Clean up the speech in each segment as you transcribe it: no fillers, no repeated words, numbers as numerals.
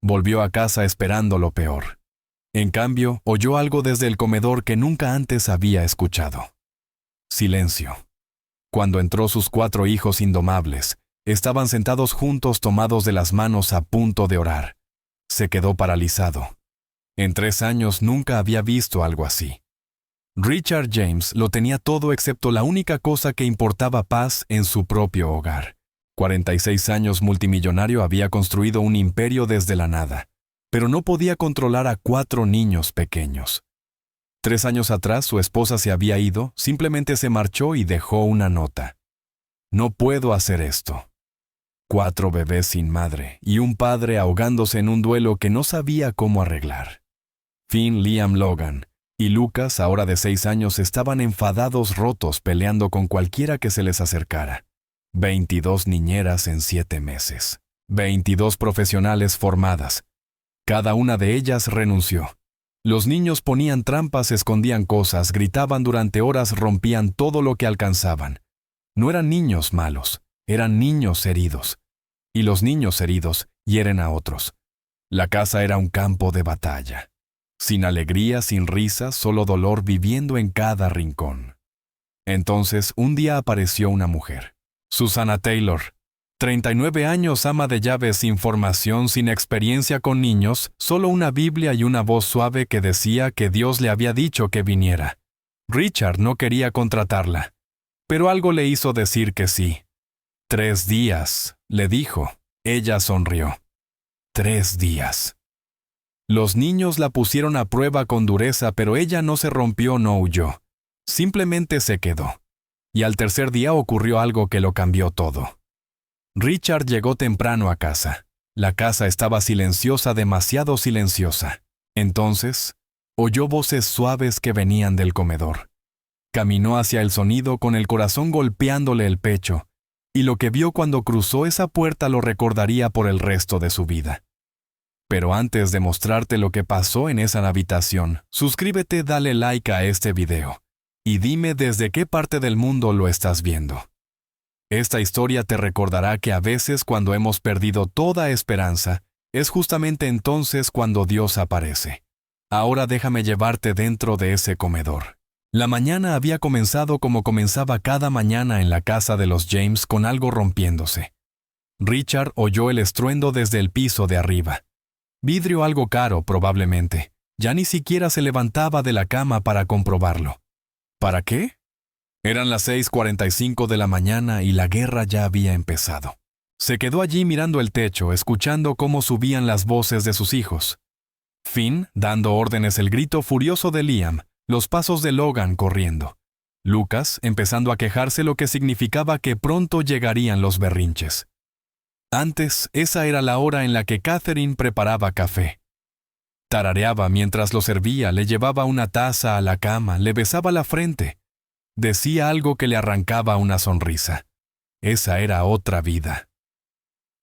Volvió a casa esperando lo peor. En cambio, oyó algo desde el comedor que nunca antes había escuchado. Silencio. Cuando entró, sus 4 hijos indomables estaban sentados juntos, tomados de las manos, a punto de orar. Se quedó paralizado. En 3 años nunca había visto algo así. Richard James lo tenía todo excepto la única cosa que importaba: paz en su propio hogar. 46 años, multimillonario, había construido un imperio desde la nada, pero no podía controlar a 4 niños pequeños. 3 años atrás su esposa se había ido, simplemente se marchó y dejó una nota. No puedo hacer esto. 4 bebés sin madre y un padre ahogándose en un duelo que no sabía cómo arreglar. Finn, Liam, Logan y Lucas, ahora de 6 años, estaban enfadados, rotos, peleando con cualquiera que se les acercara. 22 niñeras en 7 meses. 22 profesionales formadas. Cada una de ellas renunció. Los niños ponían trampas, escondían cosas, gritaban durante horas, rompían todo lo que alcanzaban. No eran niños malos, eran niños heridos. Y los niños heridos hieren a otros. La casa era un campo de batalla. Sin alegría, sin risas, solo dolor viviendo en cada rincón. Entonces, un día apareció una mujer. Susana Taylor, 39 años, ama de llaves, sin formación, sin experiencia con niños, solo una Biblia y una voz suave que decía que Dios le había dicho que viniera. Richard no quería contratarla, pero algo le hizo decir que sí. 3 días, le dijo. Ella sonrió. 3 días. Los niños la pusieron a prueba con dureza, pero ella no se rompió, no huyó. Simplemente se quedó. Y al tercer día ocurrió algo que lo cambió todo. Richard llegó temprano a casa. La casa estaba silenciosa, demasiado silenciosa. Entonces, oyó voces suaves que venían del comedor. Caminó hacia el sonido con el corazón golpeándole el pecho, y lo que vio cuando cruzó esa puerta lo recordaría por el resto de su vida. Pero antes de mostrarte lo que pasó en esa habitación, suscríbete, dale like a este video. Y dime desde qué parte del mundo lo estás viendo. Esta historia te recordará que a veces, cuando hemos perdido toda esperanza, es justamente entonces cuando Dios aparece. Ahora déjame llevarte dentro de ese comedor. La mañana había comenzado como comenzaba cada mañana en la casa de los James, con algo rompiéndose. Richard oyó el estruendo desde el piso de arriba. Vidrio algo caro, probablemente. Ya ni siquiera se levantaba de la cama para comprobarlo. ¿Para qué? Eran las 6:45 de la mañana y la guerra ya había empezado. Se quedó allí mirando el techo, escuchando cómo subían las voces de sus hijos. Finn dando órdenes, el grito furioso de Liam, los pasos de Logan corriendo. Lucas empezando a quejarse, lo que significaba que pronto llegarían los berrinches. Antes, esa era la hora en la que Catherine preparaba café. Tarareaba mientras lo servía, le llevaba una taza a la cama, le besaba la frente. Decía algo que le arrancaba una sonrisa. Esa era otra vida.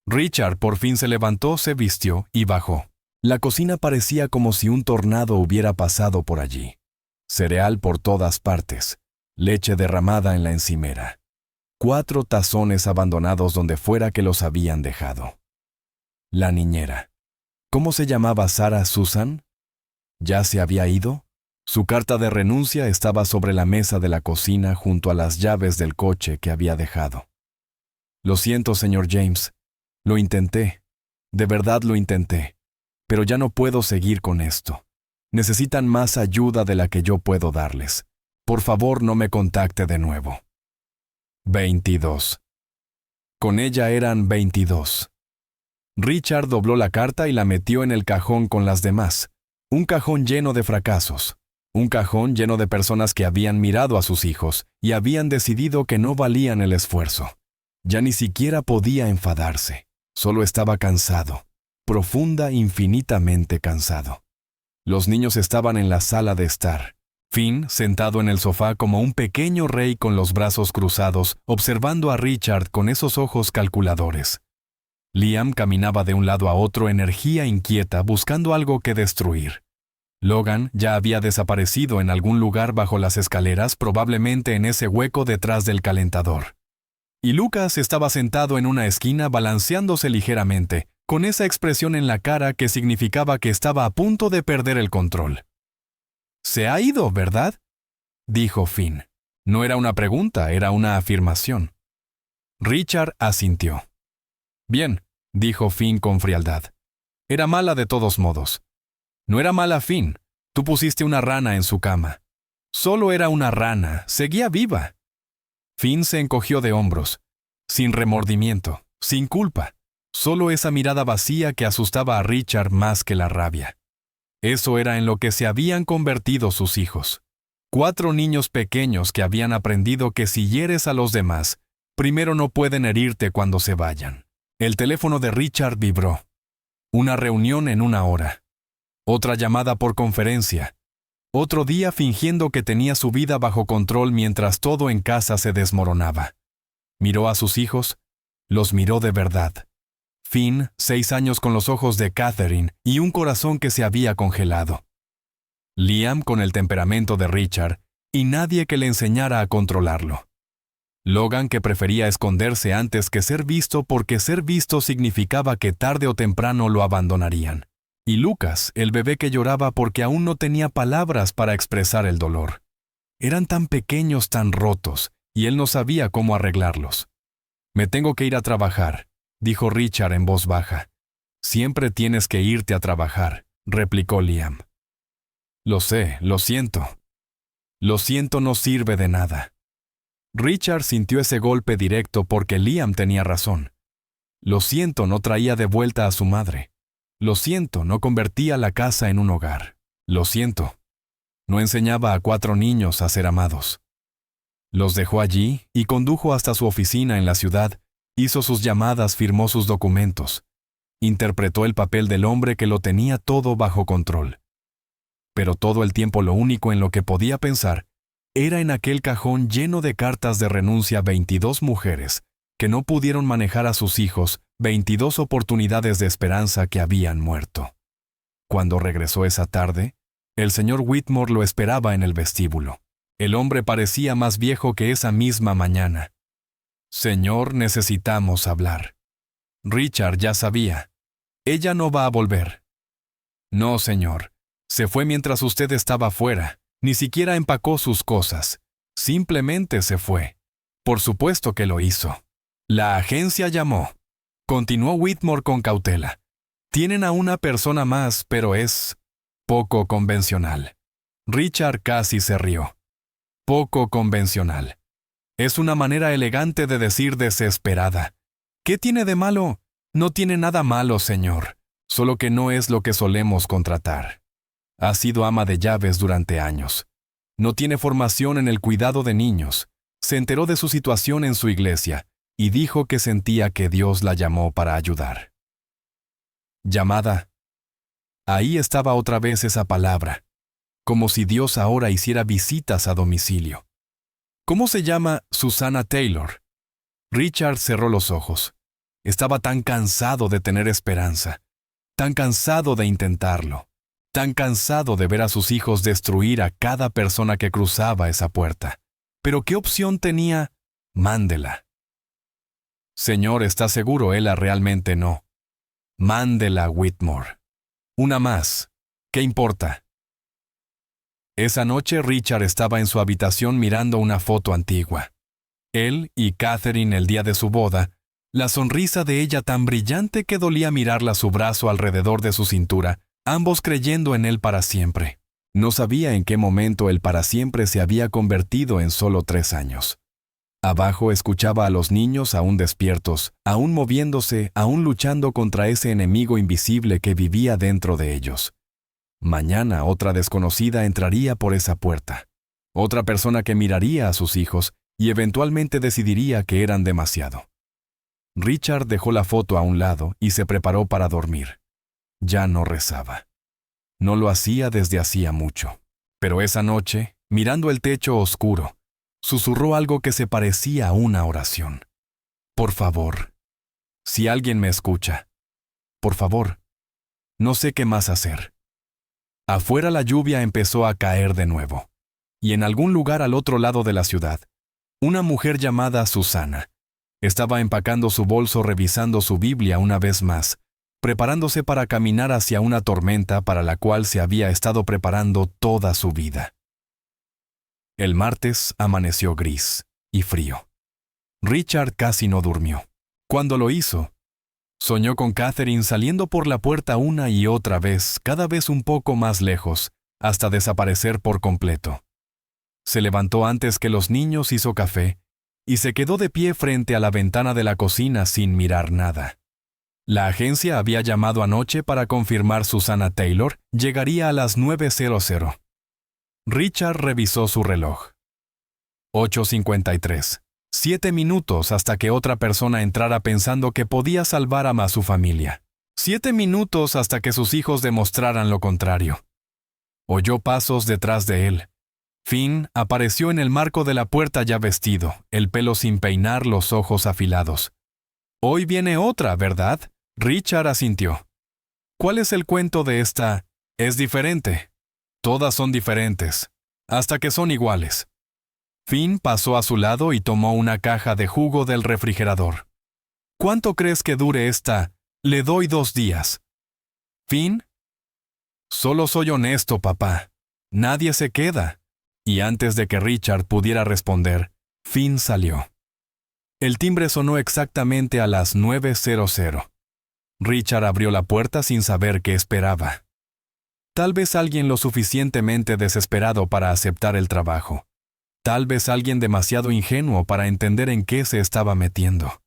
Richard por fin se levantó, se vistió y bajó. La cocina parecía como si un tornado hubiera pasado por allí. Cereal por todas partes, leche derramada en la encimera. 4 tazones abandonados donde fuera que los habían dejado. La niñera. ¿Cómo se llamaba? ¿Sarah Susan? ¿Ya se había ido? Su carta de renuncia estaba sobre la mesa de la cocina junto a las llaves del coche que había dejado. Lo siento, señor James. Lo intenté. De verdad lo intenté. Pero ya no puedo seguir con esto. Necesitan más ayuda de la que yo puedo darles. Por favor, no me contacte de nuevo. 22. Con ella eran 22. Richard dobló la carta y la metió en el cajón con las demás. Un cajón lleno de fracasos. Un cajón lleno de personas que habían mirado a sus hijos y habían decidido que no valían el esfuerzo. Ya ni siquiera podía enfadarse. Solo estaba cansado. Profunda, infinitamente cansado. Los niños estaban en la sala de estar. Finn, sentado en el sofá como un pequeño rey con los brazos cruzados, observando a Richard con esos ojos calculadores. Liam caminaba de un lado a otro, energía inquieta, buscando algo que destruir. Logan ya había desaparecido en algún lugar bajo las escaleras, probablemente en ese hueco detrás del calentador. Y Lucas estaba sentado en una esquina, balanceándose ligeramente, con esa expresión en la cara que significaba que estaba a punto de perder el control. «Se ha ido, ¿verdad?», dijo Finn. No era una pregunta, era una afirmación. Richard asintió. «Bien», dijo Finn con frialdad. «Era mala de todos modos». «No era mala, Finn. Tú pusiste una rana en su cama». «Solo era una rana. Seguía viva». Finn se encogió de hombros, sin remordimiento, sin culpa. Solo esa mirada vacía que asustaba a Richard más que la rabia. Eso era en lo que se habían convertido sus hijos. 4 niños pequeños que habían aprendido que si hieres a los demás, primero no pueden herirte cuando se vayan. El teléfono de Richard vibró. Una reunión en 1 hora. Otra llamada por conferencia. Otro día fingiendo que tenía su vida bajo control mientras todo en casa se desmoronaba. Miró a sus hijos. Los miró de verdad. Finn, 6 años con los ojos de Catherine y un corazón que se había congelado. Liam con el temperamento de Richard y nadie que le enseñara a controlarlo. Logan que prefería esconderse antes que ser visto porque ser visto significaba que tarde o temprano lo abandonarían. Y Lucas, el bebé que lloraba porque aún no tenía palabras para expresar el dolor. Eran tan pequeños, tan rotos, y él no sabía cómo arreglarlos. «Me tengo que ir a trabajar», dijo Richard en voz baja. «Siempre tienes que irte a trabajar», replicó Liam. «Lo sé, lo siento». «Lo siento no sirve de nada». Richard sintió ese golpe directo porque Liam tenía razón. Lo siento no traía de vuelta a su madre. Lo siento no convertía la casa en un hogar. Lo siento no enseñaba a 4 niños a ser amados. Los dejó allí y condujo hasta su oficina en la ciudad, hizo sus llamadas, firmó sus documentos. Interpretó el papel del hombre que lo tenía todo bajo control. Pero todo el tiempo lo único en lo que podía pensar era en aquel cajón lleno de cartas de renuncia 22 mujeres que no pudieron manejar a sus hijos, 22 oportunidades de esperanza que habían muerto. Cuando regresó esa tarde, el señor Whitmore lo esperaba en el vestíbulo. El hombre parecía más viejo que esa misma mañana. «Señor, necesitamos hablar». Richard ya sabía. «Ella no va a volver». «No, señor. Se fue mientras usted estaba fuera. Ni siquiera empacó sus cosas. Simplemente se fue». «Por supuesto que lo hizo». «La agencia llamó», continuó Whitmore con cautela. «Tienen a una persona más, pero es poco convencional». Richard casi se rió. «Poco convencional. Es una manera elegante de decir desesperada. ¿Qué tiene de malo? No tiene nada malo, señor. Solo que no es lo que solemos contratar. Ha sido ama de llaves durante años. No tiene formación en el cuidado de niños. Se enteró de su situación en su iglesia y dijo que sentía que Dios la llamó para ayudar». Llamada. Ahí estaba otra vez esa palabra, como si Dios ahora hiciera visitas a domicilio. «¿Cómo se llama Susana Taylor?» Richard cerró los ojos. Estaba tan cansado de tener esperanza, tan cansado de intentarlo, tan cansado de ver a sus hijos destruir a cada persona que cruzaba esa puerta. Pero ¿qué opción tenía? «Mándela». «Señor, ¿está seguro? Ella realmente no». «Mándela, Whitmore». «Una más. ¿Qué importa?». Esa noche Richard estaba en su habitación mirando una foto antigua. Él y Catherine el día de su boda, la sonrisa de ella tan brillante que dolía mirarla su brazo alrededor de su cintura, ambos creyendo en él para siempre. No sabía en qué momento el para siempre se había convertido en solo 3 años. Abajo escuchaba a los niños aún despiertos, aún moviéndose, aún luchando contra ese enemigo invisible que vivía dentro de ellos. Mañana otra desconocida entraría por esa puerta. Otra persona que miraría a sus hijos y eventualmente decidiría que eran demasiado. Richard dejó la foto a un lado y se preparó para dormir. Ya no rezaba. No lo hacía desde hacía mucho. Pero esa noche, mirando el techo oscuro, susurró algo que se parecía a una oración. «Por favor, si alguien me escucha, por favor, no sé qué más hacer». Afuera la lluvia empezó a caer de nuevo, y en algún lugar al otro lado de la ciudad, una mujer llamada Susana estaba empacando su bolso revisando su Biblia una vez más, preparándose para caminar hacia una tormenta para la cual se había estado preparando toda su vida. El martes amaneció gris y frío. Richard casi no durmió. Cuando lo hizo, soñó con Catherine saliendo por la puerta una y otra vez, cada vez un poco más lejos, hasta desaparecer por completo. Se levantó antes que los niños, hizo café, y se quedó de pie frente a la ventana de la cocina sin mirar nada. La agencia había llamado anoche para confirmar Susannah Taylor llegaría a las 9:00. Richard revisó su reloj. 8:53. 7 minutos hasta que otra persona entrara pensando que podía salvar a su familia. 7 minutos hasta que sus hijos demostraran lo contrario. Oyó pasos detrás de él. Finn apareció en el marco de la puerta ya vestido, el pelo sin peinar, los ojos afilados. «Hoy viene otra, ¿verdad?», Richard asintió. «¿Cuál es el cuento de esta? Es diferente. Todas son diferentes, hasta que son iguales». Finn pasó a su lado y tomó una caja de jugo del refrigerador. «¿Cuánto crees que dure esta? Le doy 2 días». «¿Finn?» «Solo soy honesto, papá. Nadie se queda». Y antes de que Richard pudiera responder, Finn salió. El timbre sonó exactamente a las 9:00. Richard abrió la puerta sin saber qué esperaba. Tal vez alguien lo suficientemente desesperado para aceptar el trabajo. Tal vez alguien demasiado ingenuo para entender en qué se estaba metiendo.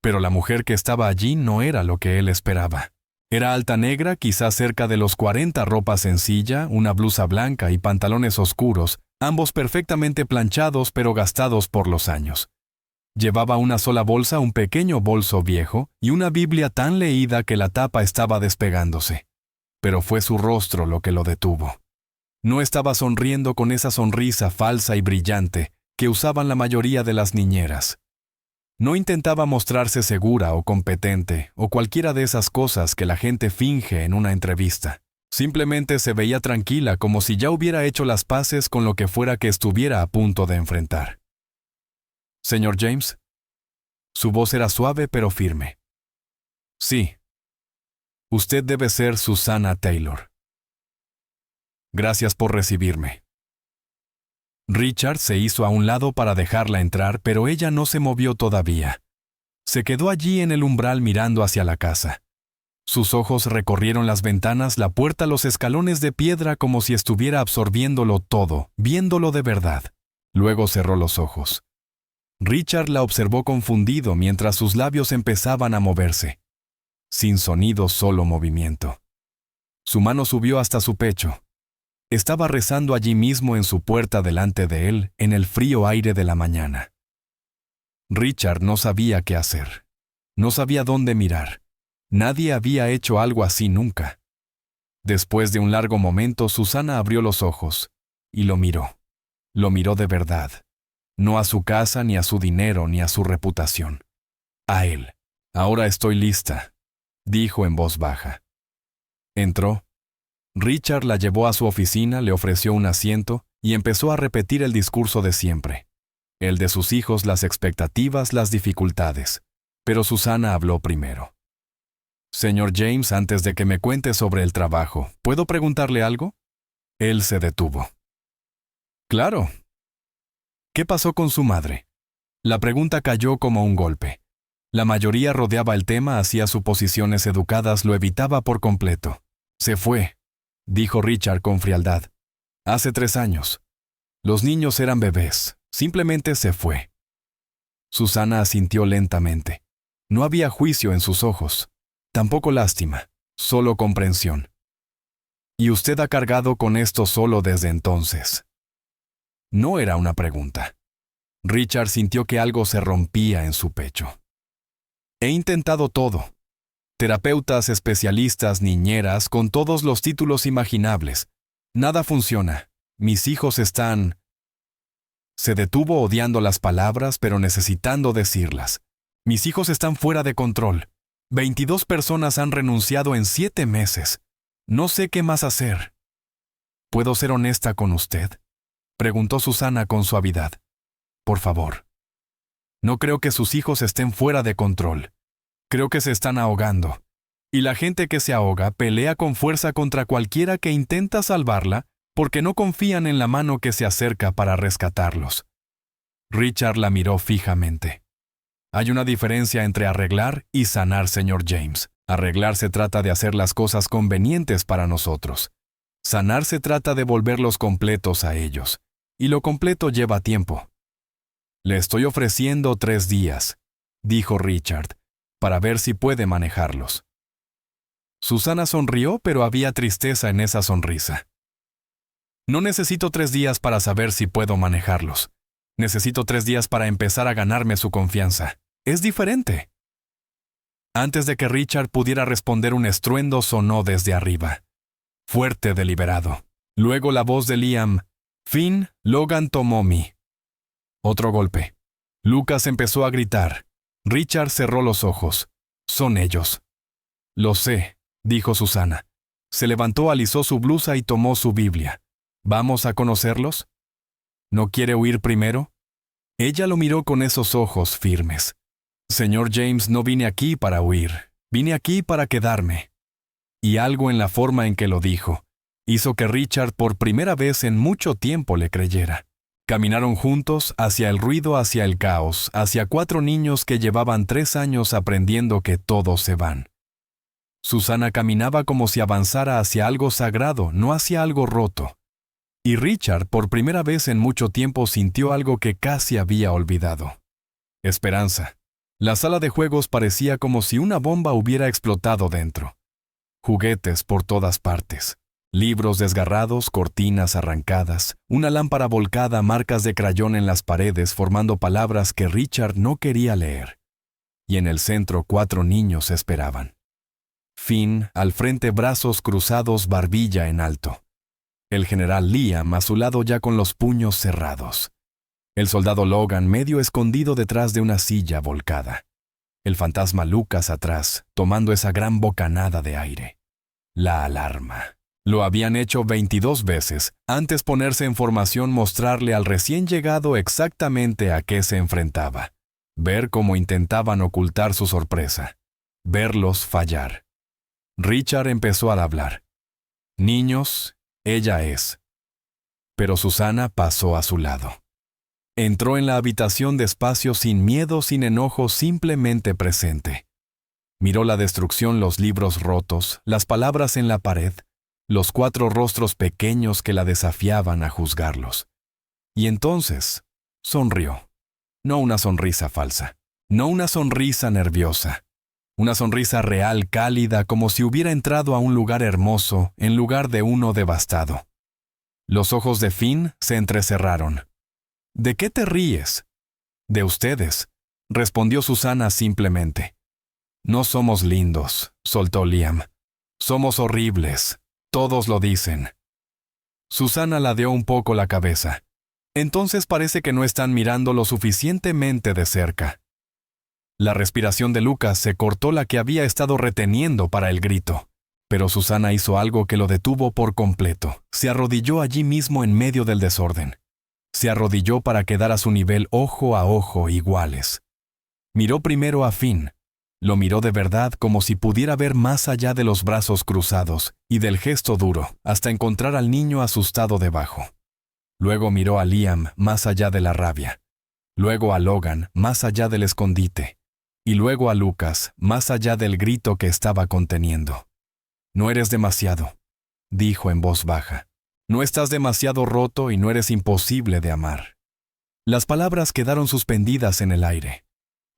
Pero la mujer que estaba allí no era lo que él esperaba. Era alta, negra, quizás cerca de los 40, ropa sencilla, una blusa blanca y pantalones oscuros, ambos perfectamente planchados pero gastados por los años. Llevaba una sola bolsa, un pequeño bolso viejo, y una Biblia tan leída que la tapa estaba despegándose. Pero fue su rostro lo que lo detuvo. No estaba sonriendo con esa sonrisa falsa y brillante que usaban la mayoría de las niñeras. No intentaba mostrarse segura o competente o cualquiera de esas cosas que la gente finge en una entrevista. Simplemente se veía tranquila, como si ya hubiera hecho las paces con lo que fuera que estuviera a punto de enfrentar. «Señor James». Su voz era suave pero firme. «Sí. Usted debe ser Susannah Taylor. Gracias por recibirme». Richard se hizo a un lado para dejarla entrar, pero ella no se movió todavía. Se quedó allí en el umbral mirando hacia la casa. Sus ojos recorrieron las ventanas, la puerta, los escalones de piedra, como si estuviera absorbiéndolo todo, viéndolo de verdad. Luego cerró los ojos. Richard la observó confundido mientras sus labios empezaban a moverse. Sin sonido, solo movimiento. Su mano subió hasta su pecho. Estaba rezando allí mismo en su puerta delante de él, en el frío aire de la mañana. Richard no sabía qué hacer. No sabía dónde mirar. Nadie había hecho algo así nunca. Después de un largo momento, Susannah abrió los ojos y lo miró. Lo miró de verdad. No a su casa, ni a su dinero, ni a su reputación. A él. «Ahora estoy lista», dijo en voz baja. Entró. Richard la llevó a su oficina, le ofreció un asiento y empezó a repetir el discurso de siempre. El de sus hijos, las expectativas, las dificultades. Pero Susannah habló primero. «Señor James, antes de que me cuente sobre el trabajo, ¿puedo preguntarle algo?» Él se detuvo. «Claro». «¿Qué pasó con su madre?» La pregunta cayó como un golpe. La mayoría rodeaba el tema, hacía suposiciones educadas, lo evitaba por completo. «Se fue», dijo Richard con frialdad. «Hace 3 años. Los niños eran bebés. Simplemente se fue». Susannah asintió lentamente. No había juicio en sus ojos. Tampoco lástima, solo comprensión. «¿Y usted ha cargado con esto solo desde entonces?» No era una pregunta. Richard sintió que algo se rompía en su pecho. «He intentado todo. Terapeutas, especialistas, niñeras, con todos los títulos imaginables. Nada funciona. Mis hijos están...» Se detuvo odiando las palabras, pero necesitando decirlas. «Mis hijos están fuera de control. 22 personas han renunciado en 7 meses. No sé qué más hacer». «¿Puedo ser honesta con usted?», preguntó Susannah con suavidad. «Por favor». «No creo que sus hijos estén fuera de control. Creo que se están ahogando. Y la gente que se ahoga pelea con fuerza contra cualquiera que intenta salvarla porque no confían en la mano que se acerca para rescatarlos. Richard la miró fijamente. Hay una diferencia entre arreglar y sanar, señor James. Arreglar se trata de hacer las cosas convenientes para nosotros. Sanar se trata de volverlos completos a ellos. Y lo completo lleva tiempo. Le estoy ofreciendo 3 días, dijo Richard, para ver si puede manejarlos. Susana sonrió, pero había tristeza en esa sonrisa. No necesito 3 días para saber si puedo manejarlos. Necesito 3 días para empezar a ganarme su confianza. Es diferente. Antes de que Richard pudiera responder, un estruendo sonó desde arriba. Fuerte, deliberado. Luego la voz de Liam. Finn, Logan tomó mi. Otro golpe. Lucas empezó a gritar. Richard cerró los ojos. Son ellos. Lo sé, dijo Susana. Se levantó, alisó su blusa y tomó su Biblia. ¿Vamos a conocerlos? ¿No quiere huir primero? Ella lo miró con esos ojos firmes. Señor James, no vine aquí para huir. Vine aquí para quedarme. Y algo en la forma en que lo dijo hizo que Richard por primera vez en mucho tiempo le creyera. Caminaron juntos hacia el ruido, hacia el caos, hacia 4 niños que llevaban 3 años aprendiendo que todos se van. Susana caminaba como si avanzara hacia algo sagrado, no hacia algo roto. Y Richard, por primera vez en mucho tiempo, sintió algo que casi había olvidado. Esperanza. La sala de juegos parecía como si una bomba hubiera explotado dentro. Juguetes por todas partes. Libros desgarrados, cortinas arrancadas, una lámpara volcada, marcas de crayón en las paredes formando palabras que Richard no quería leer. Y en el centro 4 niños esperaban. Finn, al frente, brazos cruzados, barbilla en alto. El general Liam a su lado ya con los puños cerrados. El soldado Logan medio escondido detrás de una silla volcada. El fantasma Lucas atrás, tomando esa gran bocanada de aire. La alarma. Lo habían hecho 22 veces, antes ponerse en formación, mostrarle al recién llegado exactamente a qué se enfrentaba. Ver cómo intentaban ocultar su sorpresa. Verlos fallar. Richard empezó a hablar. Niños, ella es. Pero Susana pasó a su lado. Entró en la habitación despacio, sin miedo, sin enojo, simplemente presente. Miró la destrucción, los libros rotos, las palabras en la pared, los 4 rostros pequeños que la desafiaban a juzgarlos. Y entonces, sonrió. No una sonrisa falsa, no una sonrisa nerviosa. Una sonrisa real, cálida, como si hubiera entrado a un lugar hermoso en lugar de uno devastado. Los ojos de Finn se entrecerraron. ¿De qué te ríes? De ustedes, respondió Susana simplemente. No somos lindos, soltó Liam. Somos horribles, todos lo dicen. Susana ladeó un poco la cabeza. Entonces parece que no están mirando lo suficientemente de cerca. La respiración de Lucas se cortó, la que había estado reteniendo para el grito. Pero Susana hizo algo que lo detuvo por completo. Se arrodilló allí mismo en medio del desorden. Se arrodilló para quedar a su nivel, ojo a ojo, iguales. Miró primero a Finn. Lo miró de verdad, como si pudiera ver más allá de los brazos cruzados y del gesto duro, hasta encontrar al niño asustado debajo. Luego miró a Liam, más allá de la rabia. Luego a Logan, más allá del escondite. Y luego a Lucas, más allá del grito que estaba conteniendo. No eres demasiado, dijo en voz baja. No estás demasiado roto y no eres imposible de amar. Las palabras quedaron suspendidas en el aire.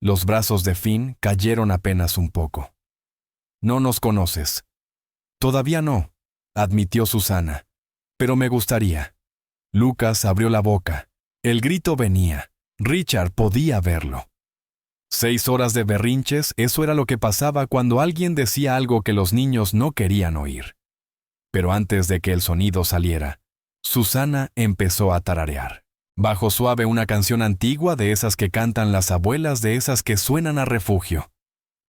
Los brazos de Finn cayeron apenas un poco. No nos conoces. Todavía no, admitió Susana. Pero me gustaría. Lucas abrió la boca. El grito venía. Richard podía verlo. 6 horas de berrinches, eso era lo que pasaba cuando alguien decía algo que los niños no querían oír. Pero antes de que el sonido saliera, Susana empezó a tararear. Bajo suave, una canción antigua, de esas que cantan las abuelas, de esas que suenan a refugio.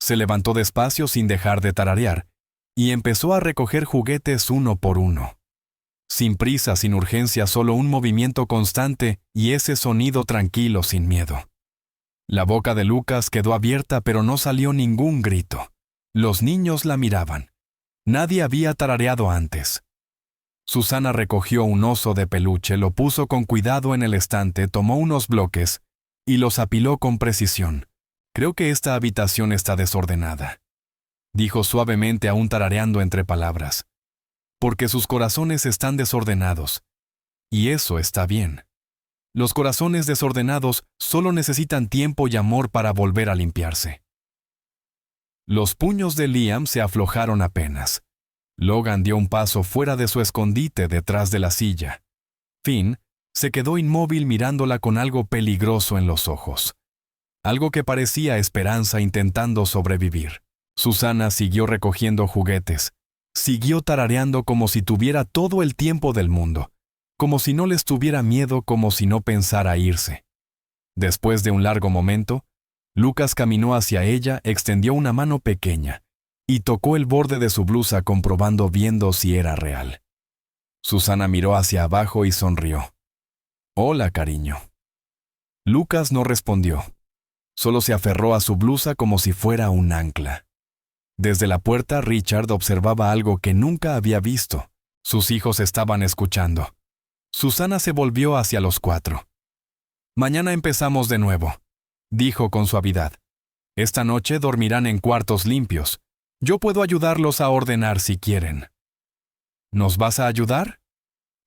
Se levantó despacio sin dejar de tararear y empezó a recoger juguetes uno por uno. Sin prisa, sin urgencia, solo un movimiento constante y ese sonido tranquilo, sin miedo. La boca de Lucas quedó abierta, pero no salió ningún grito. Los niños la miraban. Nadie había tarareado antes. Susana recogió un oso de peluche, lo puso con cuidado en el estante, tomó unos bloques y los apiló con precisión. Creo que esta habitación está desordenada, dijo suavemente aún tarareando entre palabras. Porque sus corazones están desordenados. Y eso está bien. Los corazones desordenados solo necesitan tiempo y amor para volver a limpiarse. Los puños de Liam se aflojaron apenas. Logan dio un paso fuera de su escondite detrás de la silla. Finn se quedó inmóvil mirándola con algo peligroso en los ojos. Algo que parecía esperanza intentando sobrevivir. Susana siguió recogiendo juguetes. Siguió tarareando como si tuviera todo el tiempo del mundo. Como si no les tuviera miedo, como si no pensara irse. Después de un largo momento, Lucas caminó hacia ella, extendió una mano pequeña y tocó el borde de su blusa viendo si era real. Susana miró hacia abajo y sonrió. «Hola, cariño». Lucas no respondió. Solo se aferró a su blusa como si fuera un ancla. Desde la puerta, Richard observaba algo que nunca había visto. Sus hijos estaban escuchando. Susana se volvió hacia los cuatro. «Mañana empezamos de nuevo», dijo con suavidad. «Esta noche dormirán en cuartos limpios. Yo puedo ayudarlos a ordenar si quieren». «¿Nos vas a ayudar?»,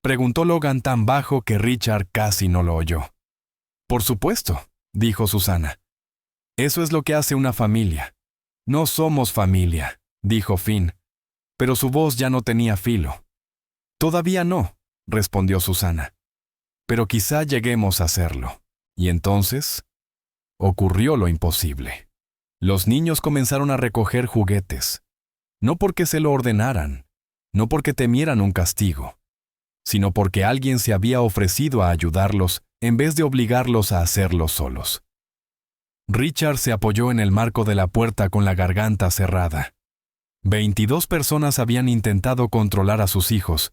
preguntó Logan tan bajo que Richard casi no lo oyó. «Por supuesto», dijo Susana. «Eso es lo que hace una familia». «No somos familia», dijo Finn, pero su voz ya no tenía filo. «Todavía no», respondió Susana. «Pero quizá lleguemos a hacerlo». Y entonces ocurrió lo imposible. Los niños comenzaron a recoger juguetes. No porque se lo ordenaran, no porque temieran un castigo, sino porque alguien se había ofrecido a ayudarlos en vez de obligarlos a hacerlo solos. Richard se apoyó en el marco de la puerta con la garganta cerrada. 22 personas habían intentado controlar a sus hijos.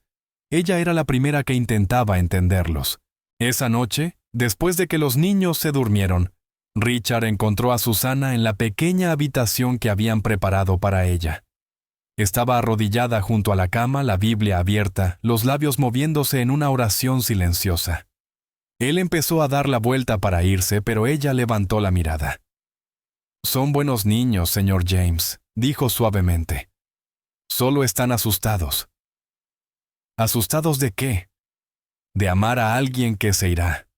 Ella era la primera que intentaba entenderlos. Esa noche, después de que los niños se durmieron, Richard encontró a Susana en la pequeña habitación que habían preparado para ella. Estaba arrodillada junto a la cama, la Biblia abierta, los labios moviéndose en una oración silenciosa. Él empezó a dar la vuelta para irse, pero ella levantó la mirada. «Son buenos niños, señor James», dijo suavemente. «Solo están asustados». ¿Asustados de qué? De amar a alguien que se irá.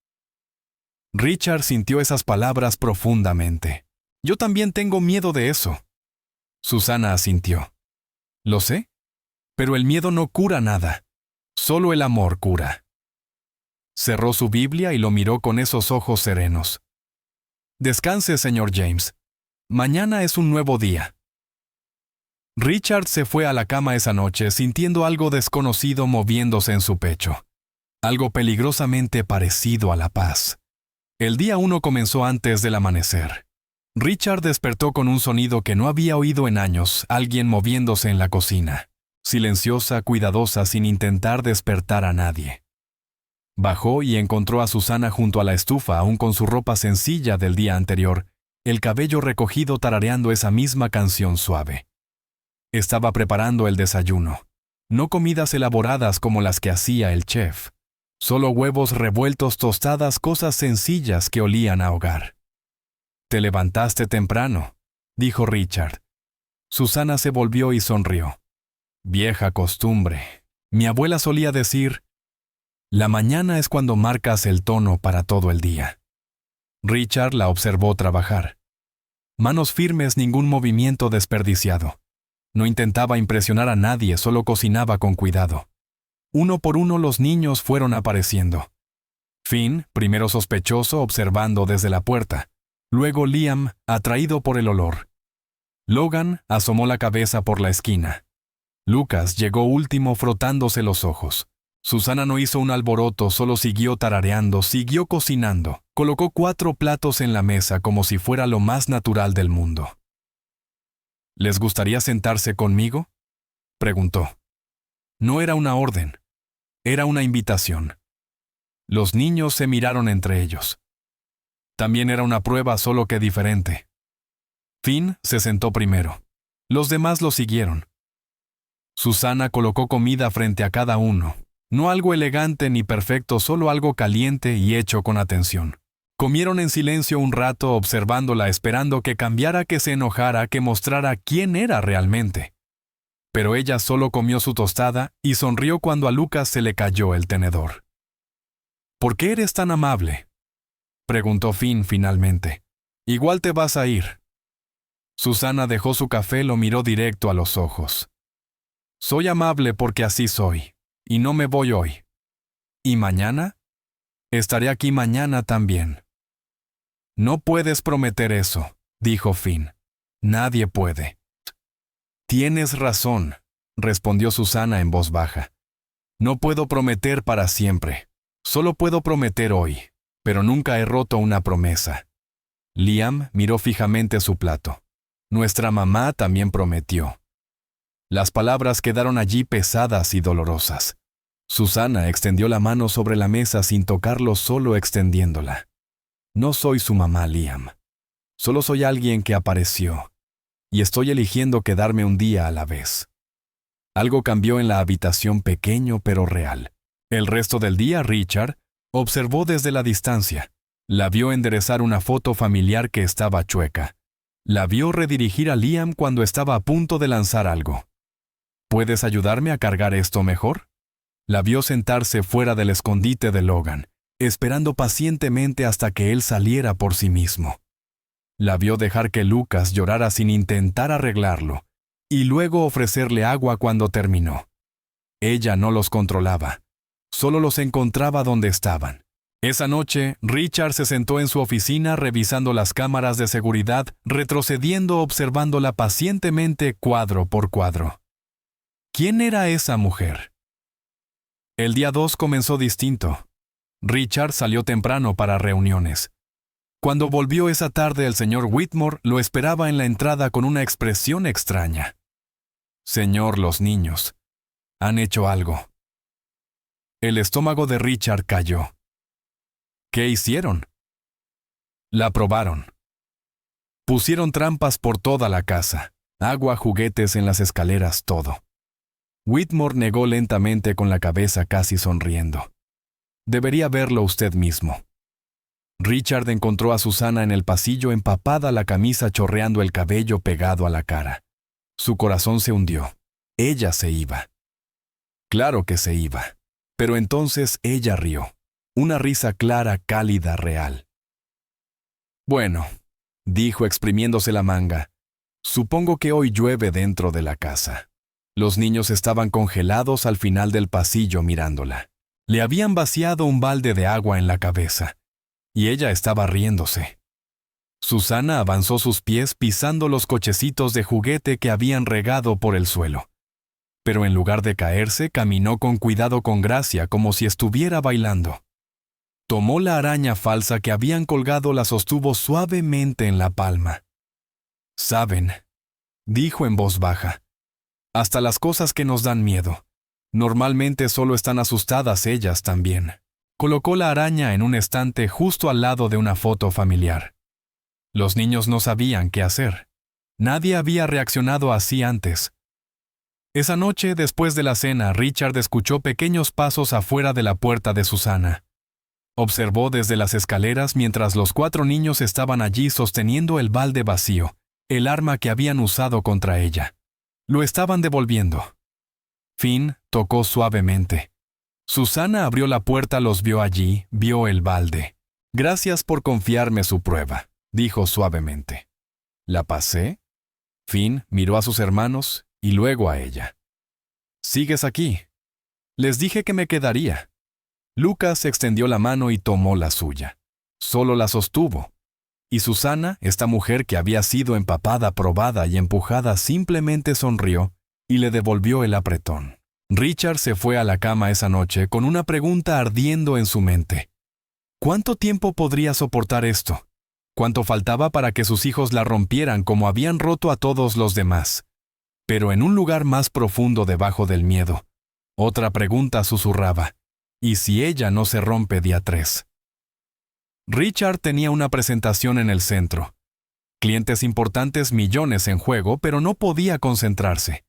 Richard sintió esas palabras profundamente. «Yo también tengo miedo de eso». Susana asintió. «Lo sé, pero el miedo no cura nada. Solo el amor cura». Cerró su Biblia y lo miró con esos ojos serenos. «Descanse, señor James. Mañana es un nuevo día». Richard se fue a la cama esa noche sintiendo algo desconocido moviéndose en su pecho. Algo peligrosamente parecido a la paz. El día 1 comenzó antes del amanecer. Richard despertó con un sonido que no había oído en años, alguien moviéndose en la cocina. Silenciosa, cuidadosa, sin intentar despertar a nadie. Bajó y encontró a Susana junto a la estufa, aún con su ropa sencilla del día anterior, el cabello recogido tarareando esa misma canción suave. Estaba preparando el desayuno. No comidas elaboradas como las que hacía el chef. Solo huevos revueltos, tostadas, cosas sencillas que olían a hogar. «Te levantaste temprano», dijo Richard. Susana se volvió y sonrió. «Vieja costumbre. Mi abuela solía decir, la mañana es cuando marcas el tono para todo el día». Richard la observó trabajar. Manos firmes, ningún movimiento desperdiciado. No intentaba impresionar a nadie, solo cocinaba con cuidado. Uno por uno los niños fueron apareciendo. Finn, primero sospechoso, observando desde la puerta. Luego Liam, atraído por el olor. Logan asomó la cabeza por la esquina. Lucas llegó último frotándose los ojos. Susana no hizo un alboroto, solo siguió tarareando, siguió cocinando. Colocó 4 platos en la mesa como si fuera lo más natural del mundo. «¿Les gustaría sentarse conmigo?», preguntó. No era una orden, era una invitación. Los niños se miraron entre ellos. También era una prueba, solo que diferente. Finn se sentó primero. Los demás lo siguieron. Susana colocó comida frente a cada uno. No algo elegante ni perfecto, solo algo caliente y hecho con atención. Comieron en silencio un rato observándola, esperando que cambiara, que se enojara, que mostrara quién era realmente. Pero ella solo comió su tostada y sonrió cuando a Lucas se le cayó el tenedor. ¿Por qué eres tan amable?, preguntó Finn finalmente. Igual te vas a ir. Susana dejó su café, lo miró directo a los ojos. Soy amable porque así soy, y no me voy hoy. ¿Y mañana? Estaré aquí mañana también. No puedes prometer eso, dijo Finn. Nadie puede. Tienes razón, respondió Susana en voz baja. No puedo prometer para siempre. Solo puedo prometer hoy, pero nunca he roto una promesa. Liam miró fijamente su plato. Nuestra mamá también prometió. Las palabras quedaron allí pesadas y dolorosas. Susana extendió la mano sobre la mesa sin tocarlo, solo extendiéndola. No soy su mamá, Liam. Solo soy alguien que apareció. Y estoy eligiendo quedarme un día a la vez. Algo cambió en la habitación, pequeño pero real. El resto del día, Richard observó desde la distancia. La vio enderezar una foto familiar que estaba chueca. La vio redirigir a Liam cuando estaba a punto de lanzar algo. ¿Puedes ayudarme a cargar esto mejor? La vio sentarse fuera del escondite de Logan, esperando pacientemente hasta que él saliera por sí mismo. La vio dejar que Lucas llorara sin intentar arreglarlo, y luego ofrecerle agua cuando terminó. Ella no los controlaba, solo los encontraba donde estaban. Esa noche, Richard se sentó en su oficina revisando las cámaras de seguridad, retrocediendo, observándola pacientemente cuadro por cuadro. ¿Quién era esa mujer? El día 2 comenzó distinto. Richard salió temprano para reuniones. Cuando volvió esa tarde, el señor Whitmore lo esperaba en la entrada con una expresión extraña. Señor, los niños han hecho algo. El estómago de Richard cayó. ¿Qué hicieron? La probaron. Pusieron trampas por toda la casa, agua, juguetes en las escaleras, todo. Whitmore negó lentamente con la cabeza, casi sonriendo. Debería verlo usted mismo. Richard encontró a Susana en el pasillo, empapada, la camisa chorreando, el cabello pegado a la cara. Su corazón se hundió. Ella se iba. Claro que se iba. Pero entonces ella rió. Una risa clara, cálida, real. Bueno, dijo exprimiéndose la manga, supongo que hoy llueve dentro de la casa. Los niños estaban congelados al final del pasillo mirándola. Le habían vaciado un balde de agua en la cabeza, y ella estaba riéndose. Susana avanzó sus pies pisando los cochecitos de juguete que habían regado por el suelo. Pero en lugar de caerse, caminó con cuidado, con gracia, como si estuviera bailando. Tomó la araña falsa que habían colgado, la sostuvo suavemente en la palma. «Saben», dijo en voz baja, «hasta las cosas que nos dan miedo. Normalmente solo están asustadas ellas también». Colocó la araña en un estante justo al lado de una foto familiar. Los niños no sabían qué hacer. Nadie había reaccionado así antes. Esa noche, después de la cena, Richard escuchó pequeños pasos afuera de la puerta de Susana. Observó desde las escaleras mientras los 4 niños estaban allí sosteniendo el balde vacío, el arma que habían usado contra ella. Lo estaban devolviendo. Finn tocó suavemente. Susana abrió la puerta, los vio allí, vio el balde. «Gracias por confiarme su prueba», dijo suavemente. «¿La pasé?» Finn miró a sus hermanos y luego a ella. «¿Sigues aquí?» «Les dije que me quedaría». Lucas extendió la mano y tomó la suya. Solo la sostuvo. Y Susana, esta mujer que había sido empapada, probada y empujada, simplemente sonrió y le devolvió el apretón. Richard se fue a la cama esa noche con una pregunta ardiendo en su mente. ¿Cuánto tiempo podría soportar esto? ¿Cuánto faltaba para que sus hijos la rompieran como habían roto a todos los demás? Pero en un lugar más profundo debajo del miedo, otra pregunta susurraba. ¿Y si ella no se rompe día 3? Richard tenía una presentación en el centro. Clientes importantes, millones en juego, pero no podía concentrarse.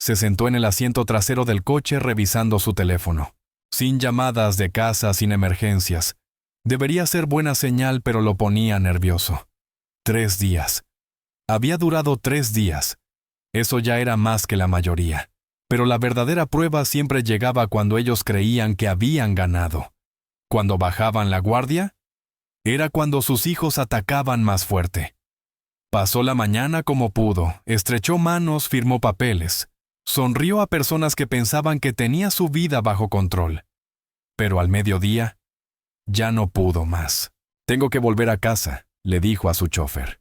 Se sentó en el asiento trasero del coche revisando su teléfono. Sin llamadas de casa, sin emergencias. Debería ser buena señal, pero lo ponía nervioso. 3 días. Había durado 3 días. Eso ya era más que la mayoría. Pero la verdadera prueba siempre llegaba cuando ellos creían que habían ganado. Cuando bajaban la guardia, era cuando sus hijos atacaban más fuerte. Pasó la mañana como pudo, estrechó manos, firmó papeles. Sonrió a personas que pensaban que tenía su vida bajo control. Pero al mediodía, ya no pudo más. «Tengo que volver a casa», le dijo a su chofer.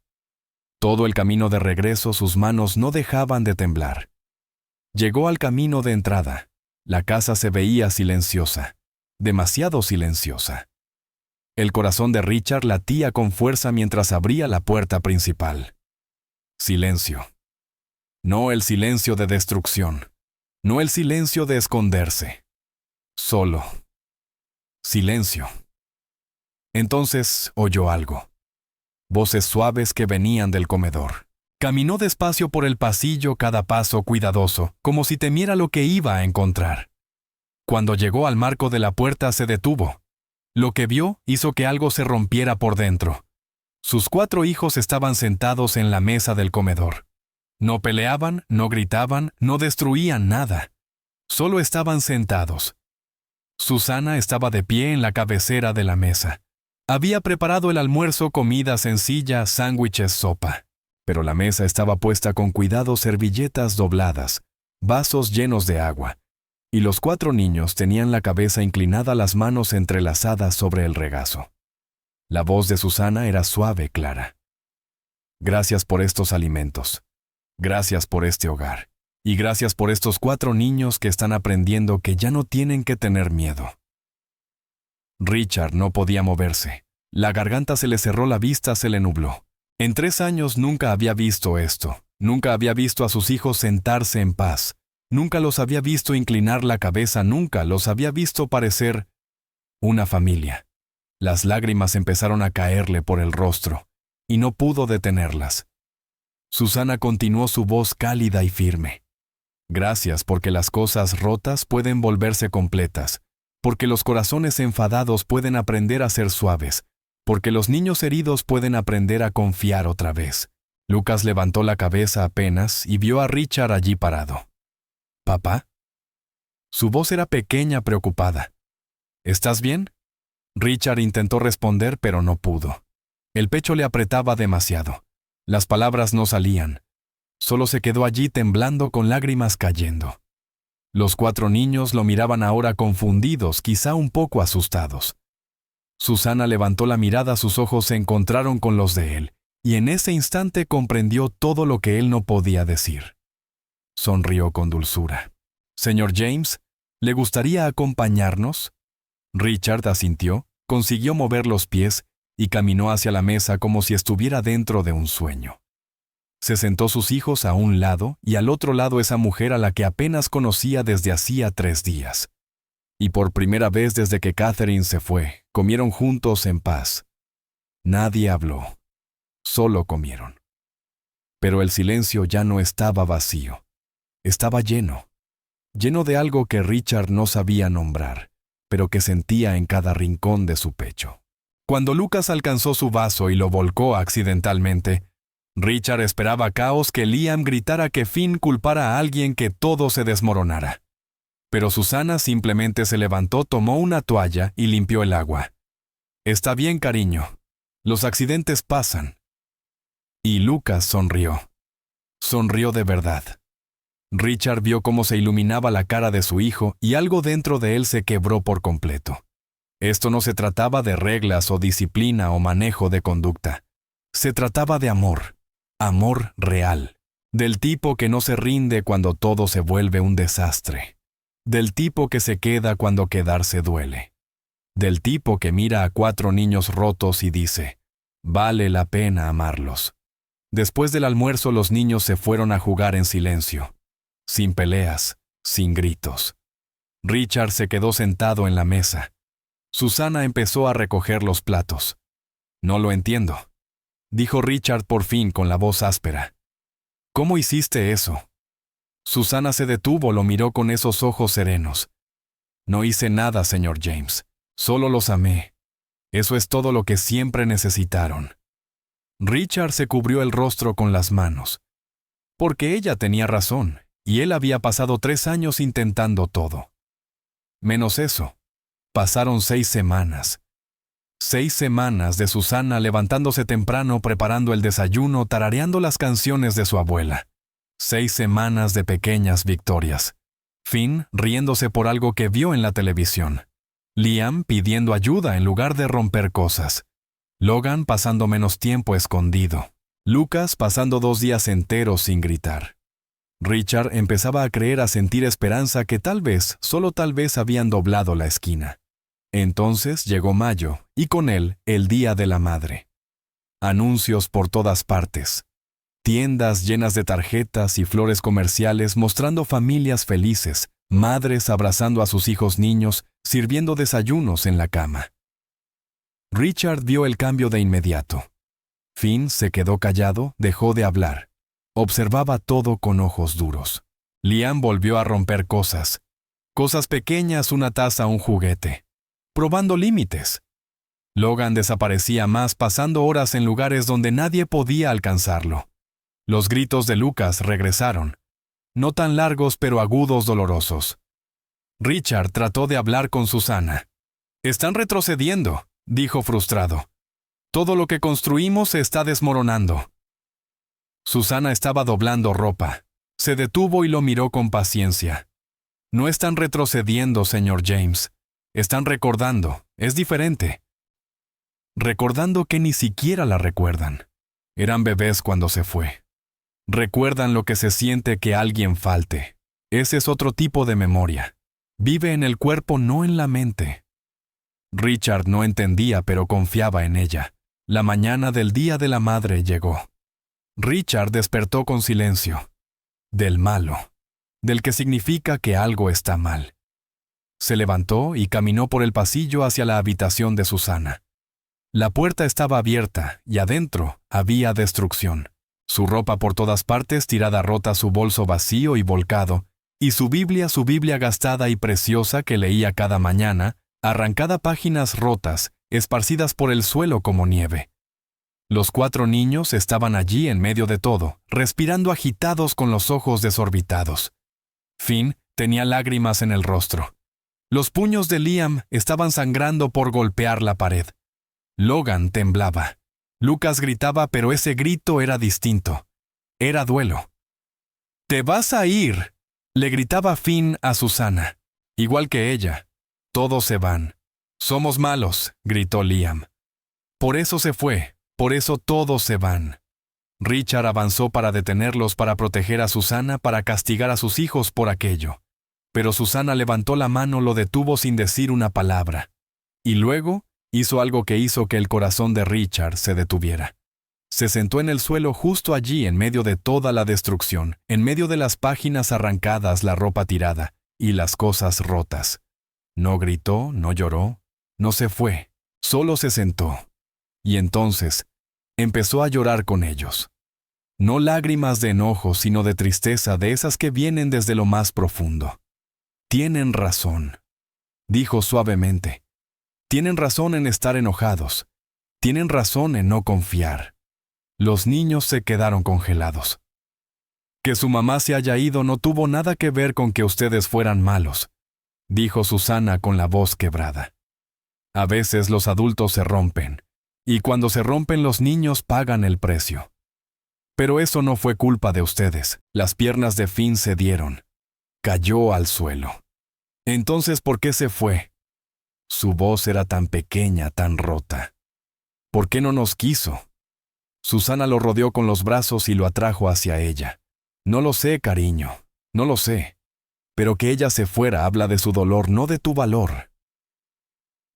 Todo el camino de regreso sus manos no dejaban de temblar. Llegó al camino de entrada. La casa se veía silenciosa, demasiado silenciosa. El corazón de Richard latía con fuerza mientras abría la puerta principal. Silencio. No el silencio de destrucción, no el silencio de esconderse. Solo. Silencio. Entonces oyó algo. Voces suaves que venían del comedor. Caminó despacio por el pasillo, cada paso cuidadoso, como si temiera lo que iba a encontrar. Cuando llegó al marco de la puerta se detuvo. Lo que vio hizo que algo se rompiera por dentro. Sus 4 hijos estaban sentados en la mesa del comedor. No peleaban, no gritaban, no destruían nada. Solo estaban sentados. Susana estaba de pie en la cabecera de la mesa. Había preparado el almuerzo, comida sencilla, sándwiches, sopa. Pero la mesa estaba puesta con cuidado, servilletas dobladas, vasos llenos de agua. Y los 4 niños tenían la cabeza inclinada, las manos entrelazadas sobre el regazo. La voz de Susana era suave, clara. «Gracias por estos alimentos. Gracias por este hogar. Y gracias por estos 4 niños que están aprendiendo que ya no tienen que tener miedo». Richard no podía moverse. La garganta se le cerró, la vista se le nubló. En 3 años nunca había visto esto. Nunca había visto a sus hijos sentarse en paz. Nunca los había visto inclinar la cabeza, nunca los había visto parecer una familia. Las lágrimas empezaron a caerle por el rostro, y no pudo detenerlas. Susana continuó, su voz cálida y firme. «Gracias porque las cosas rotas pueden volverse completas, porque los corazones enfadados pueden aprender a ser suaves, porque los niños heridos pueden aprender a confiar otra vez». Lucas levantó la cabeza apenas y vio a Richard allí parado. «¿Papá?» Su voz era pequeña, preocupada. «¿Estás bien?» Richard intentó responder, pero no pudo. El pecho le apretaba demasiado. Las palabras no salían. Solo se quedó allí temblando, con lágrimas cayendo. Los 4 niños lo miraban ahora confundidos, quizá un poco asustados. Susana levantó la mirada, sus ojos se encontraron con los de él, y en ese instante comprendió todo lo que él no podía decir. Sonrió con dulzura. «Señor James, ¿le gustaría acompañarnos?» Richard asintió, consiguió mover los pies y caminó hacia la mesa como si estuviera dentro de un sueño. Se sentó sus hijos a un lado y al otro lado esa mujer a la que apenas conocía desde hacía 3 días. Y por primera vez desde que Catherine se fue, comieron juntos en paz. Nadie habló. Solo comieron. Pero el silencio ya no estaba vacío. Estaba lleno. Lleno de algo que Richard no sabía nombrar, pero que sentía en cada rincón de su pecho. Cuando Lucas alcanzó su vaso y lo volcó accidentalmente, Richard esperaba caos, que Liam gritara, que Finn culpara a alguien, que todo se desmoronara. Pero Susana simplemente se levantó, tomó una toalla y limpió el agua. «Está bien, cariño. Los accidentes pasan». Y Lucas sonrió. Sonrió de verdad. Richard vio cómo se iluminaba la cara de su hijo y algo dentro de él se quebró por completo. Esto no se trataba de reglas o disciplina o manejo de conducta. Se trataba de amor. Amor real. Del tipo que no se rinde cuando todo se vuelve un desastre. Del tipo que se queda cuando quedarse duele. Del tipo que mira a 4 niños rotos y dice, vale la pena amarlos. Después del almuerzo los niños se fueron a jugar en silencio. Sin peleas, sin gritos. Richard se quedó sentado en la mesa. Susana empezó a recoger los platos. «No lo entiendo». dijo Richard por fin con la voz áspera. ¿Cómo hiciste eso? Susana se detuvo, lo miró con esos ojos serenos. No hice nada, señor James. Solo los amé. Eso es todo lo que siempre necesitaron. Richard se cubrió el rostro con las manos. Porque ella tenía razón, y él había pasado 3 años intentando todo. Menos eso. Pasaron 6 semanas. 6 semanas de Susana levantándose temprano, preparando el desayuno, tarareando las canciones de su abuela. 6 semanas de pequeñas victorias. Finn riéndose por algo que vio en la televisión. Liam pidiendo ayuda en lugar de romper cosas. Logan pasando menos tiempo escondido. Lucas pasando 2 días enteros sin gritar. Richard empezaba a creer, a sentir esperanza que tal vez, solo tal vez habían doblado la esquina. Entonces llegó mayo, y con él el Día de la Madre. Anuncios por todas partes. Tiendas llenas de tarjetas y flores comerciales mostrando familias felices, madres abrazando a sus hijos niños, sirviendo desayunos en la cama. Richard vio el cambio de inmediato. Finn se quedó callado, dejó de hablar. Observaba todo con ojos duros. Liam volvió a romper cosas. Cosas pequeñas, una taza, un juguete. Probando límites. Logan desaparecía más, pasando horas en lugares donde nadie podía alcanzarlo. Los gritos de Lucas regresaron. No tan largos, pero agudos, dolorosos. Richard trató de hablar con Susana. «Están retrocediendo», dijo frustrado. «Todo lo que construimos se está desmoronando». Susana estaba doblando ropa. Se detuvo y lo miró con paciencia. «No están retrocediendo, señor James. Están recordando. Es diferente». Recordando que ni siquiera la recuerdan. Eran bebés cuando se fue. Recuerdan lo que se siente que alguien falte. Ese es otro tipo de memoria. Vive en el cuerpo, no en la mente. Richard no entendía, pero confiaba en ella. La mañana del Día de la Madre llegó. Richard despertó con silencio. Del malo. Del que significa que algo está mal. Se levantó y caminó por el pasillo hacia la habitación de Susana. La puerta estaba abierta y adentro había destrucción. Su ropa por todas partes tirada rota, su bolso vacío y volcado, y su Biblia gastada y preciosa que leía cada mañana, arrancada, páginas rotas, esparcidas por el suelo como nieve. Los 4 niños estaban allí en medio de todo, respirando agitados con los ojos desorbitados. Finn tenía lágrimas en el rostro. Los puños de Liam estaban sangrando por golpear la pared. Logan temblaba. Lucas gritaba, pero ese grito era distinto. Era duelo. «¡Te vas a ir!», le gritaba Finn a Susana. Igual que ella. «Todos se van». «Somos malos», gritó Liam. «Por eso se fue. Por eso todos se van». Richard avanzó para detenerlos, para proteger a Susana, para castigar a sus hijos por aquello. Pero Susana levantó la mano, lo detuvo sin decir una palabra. Y luego hizo algo que hizo que el corazón de Richard se detuviera. Se sentó en el suelo justo allí, en medio de toda la destrucción, en medio de las páginas arrancadas, la ropa tirada y las cosas rotas. No gritó, no lloró, no se fue, solo se sentó. Y entonces empezó a llorar con ellos. No lágrimas de enojo, sino de tristeza, de esas que vienen desde lo más profundo. «Tienen razón», dijo suavemente. «Tienen razón en estar enojados. Tienen razón en no confiar». Los niños se quedaron congelados. «Que su mamá se haya ido no tuvo nada que ver con que ustedes fueran malos», dijo Susana con la voz quebrada. «A veces los adultos se rompen, y cuando se rompen los niños pagan el precio. Pero eso no fue culpa de ustedes». Las piernas de Finn cedieron. Cayó al suelo. «Entonces, ¿por qué se fue?» Su voz era tan pequeña, tan rota. «¿Por qué no nos quiso?» Susana lo rodeó con los brazos y lo atrajo hacia ella. «No lo sé, cariño, no lo sé. Pero que ella se fuera habla de su dolor, no de tu valor».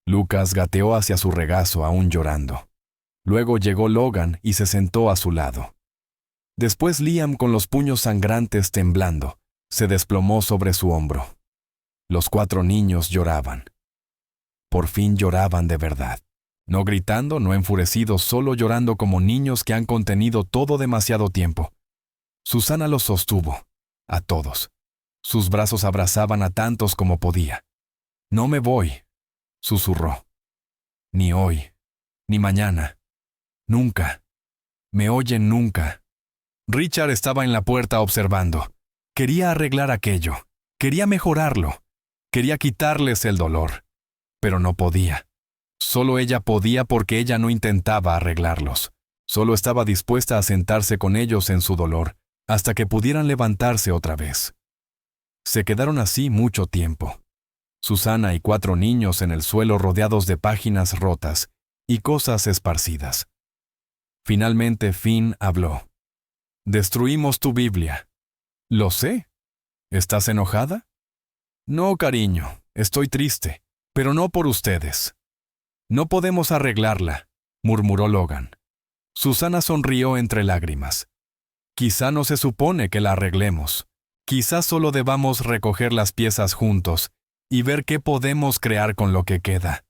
Lucas gateó hacia su regazo, aún llorando. Luego llegó Logan y se sentó a su lado. Después Liam, con los puños sangrantes temblando, se desplomó sobre su hombro. Los 4 niños lloraban. Por fin lloraban de verdad. No gritando, no enfurecidos, solo llorando como niños que han contenido todo demasiado tiempo. Susana los sostuvo, a todos. Sus brazos abrazaban a tantos como podía. «No me voy», susurró. «Ni hoy, ni mañana. Nunca. Me oyen nunca». Richard estaba en la puerta observando. Quería arreglar aquello. Quería mejorarlo. Quería quitarles el dolor. Pero no podía. Solo ella podía porque ella no intentaba arreglarlos. Solo estaba dispuesta a sentarse con ellos en su dolor, hasta que pudieran levantarse otra vez. Se quedaron así mucho tiempo. Susana y 4 niños en el suelo rodeados de páginas rotas y cosas esparcidas. Finalmente Finn habló. «Destruimos tu Biblia». «Lo sé. ¿Estás enojada?» «No, cariño, estoy triste, pero no por ustedes». «No podemos arreglarla», murmuró Logan. Susana sonrió entre lágrimas. «Quizá no se supone que la arreglemos. Quizá solo debamos recoger las piezas juntos y ver qué podemos crear con lo que queda».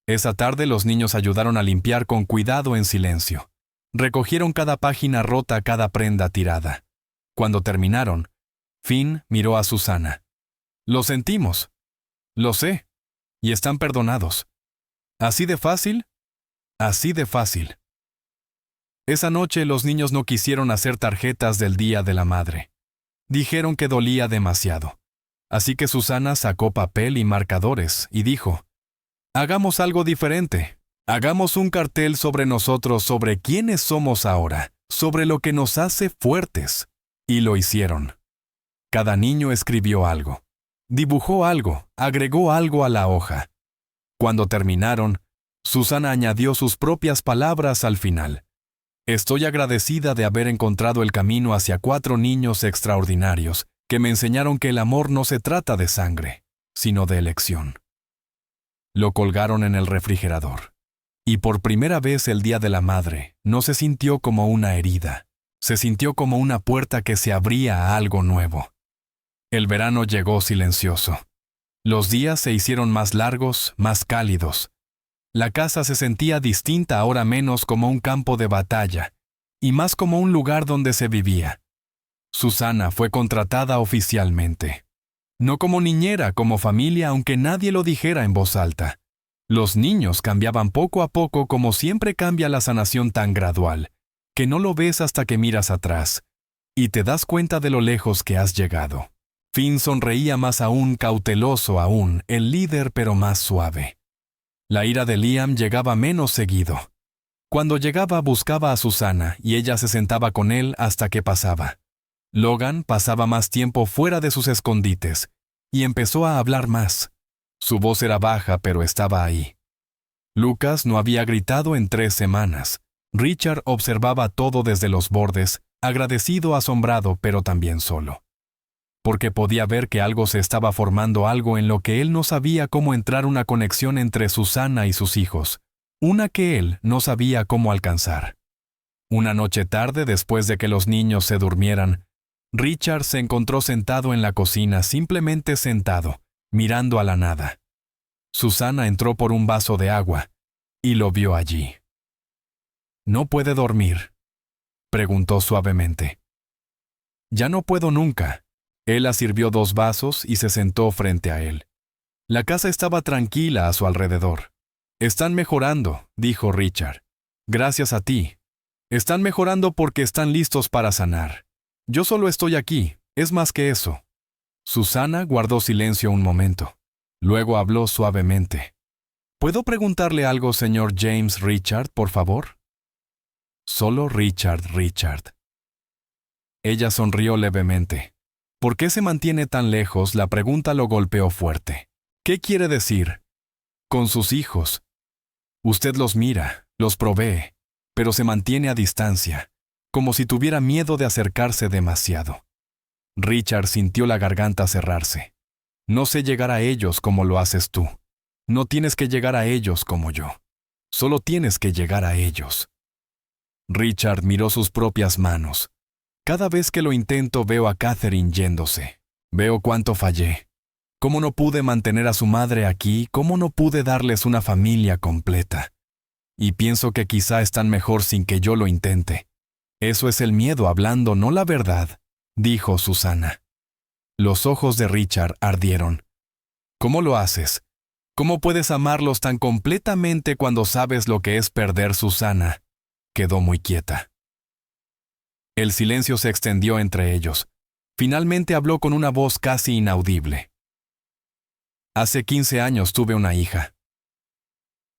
Esa tarde los niños ayudaron a limpiar con cuidado en silencio. Recogieron cada página rota, cada prenda tirada. Cuando terminaron, Finn miró a Susana. «Lo sentimos. Lo sé. Y están perdonados». «¿Así de fácil?» «Así de fácil». Esa noche los niños no quisieron hacer tarjetas del Día de la Madre. Dijeron que dolía demasiado. Así que Susana sacó papel y marcadores y dijo: «Hagamos algo diferente. Hagamos un cartel sobre nosotros, sobre quiénes somos ahora, sobre lo que nos hace fuertes». Y lo hicieron. Cada niño escribió algo. Dibujó algo, agregó algo a la hoja. Cuando terminaron, Susana añadió sus propias palabras al final. «Estoy agradecida de haber encontrado el camino hacia 4 niños extraordinarios que me enseñaron que el amor no se trata de sangre, sino de elección». Lo colgaron en el refrigerador. Y por primera vez el Día de la Madre no se sintió como una herida. Se sintió como una puerta que se abría a algo nuevo. El verano llegó silencioso. Los días se hicieron más largos, más cálidos. La casa se sentía distinta, ahora menos como un campo de batalla, y más como un lugar donde se vivía. Susana fue contratada oficialmente. No como niñera, como familia, aunque nadie lo dijera en voz alta. Los niños cambiaban poco a poco, como siempre cambia la sanación tan gradual, que no lo ves hasta que miras atrás, y te das cuenta de lo lejos que has llegado. Finn sonreía más aún, cauteloso aún, el líder pero más suave. La ira de Liam llegaba menos seguido. Cuando llegaba buscaba a Susana y ella se sentaba con él hasta que pasaba. Logan pasaba más tiempo fuera de sus escondites y empezó a hablar más. Su voz era baja, pero estaba ahí. Lucas no había gritado en 3 semanas. Richard observaba todo desde los bordes, agradecido, asombrado, pero también solo. Porque podía ver que algo se estaba formando, algo en lo que él no sabía cómo entrar, una conexión entre Susana y sus hijos, una que él no sabía cómo alcanzar. Una noche tarde, después de que los niños se durmieran, Richard se encontró sentado en la cocina, simplemente sentado, mirando a la nada. Susana entró por un vaso de agua y lo vio allí. «¿No puede dormir?», preguntó suavemente. «Ya no puedo nunca». Él la sirvió 2 vasos y se sentó frente a él. La casa estaba tranquila a su alrededor. «Están mejorando», dijo Richard. «Gracias a ti. Están mejorando porque están listos para sanar. Yo solo estoy aquí, es más que eso». Susana guardó silencio un momento. Luego habló suavemente. «¿Puedo preguntarle algo, señor James Richard, por favor?» «Solo Richard, Richard». Ella sonrió levemente. ¿Por qué se mantiene tan lejos? La pregunta lo golpeó fuerte. ¿Qué quiere decir? Con sus hijos. Usted los mira, los provee, pero se mantiene a distancia, como si tuviera miedo de acercarse demasiado. Richard sintió la garganta cerrarse. No sé llegar a ellos como lo haces tú. No tienes que llegar a ellos como yo. Solo tienes que llegar a ellos. Richard miró sus propias manos. Cada vez que lo intento veo a Catherine yéndose. Veo cuánto fallé. Cómo no pude mantener a su madre aquí, cómo no pude darles una familia completa. y pienso que quizá están mejor sin que yo lo intente. Eso es el miedo hablando, no la verdad, dijo Susana. Los ojos de Richard ardieron. ¿Cómo lo haces? ¿Cómo puedes amarlos tan completamente cuando sabes lo que es perder Susana? Quedó muy quieta. El silencio se extendió entre ellos. Finalmente habló con una voz casi inaudible. Hace 15 años tuve una hija.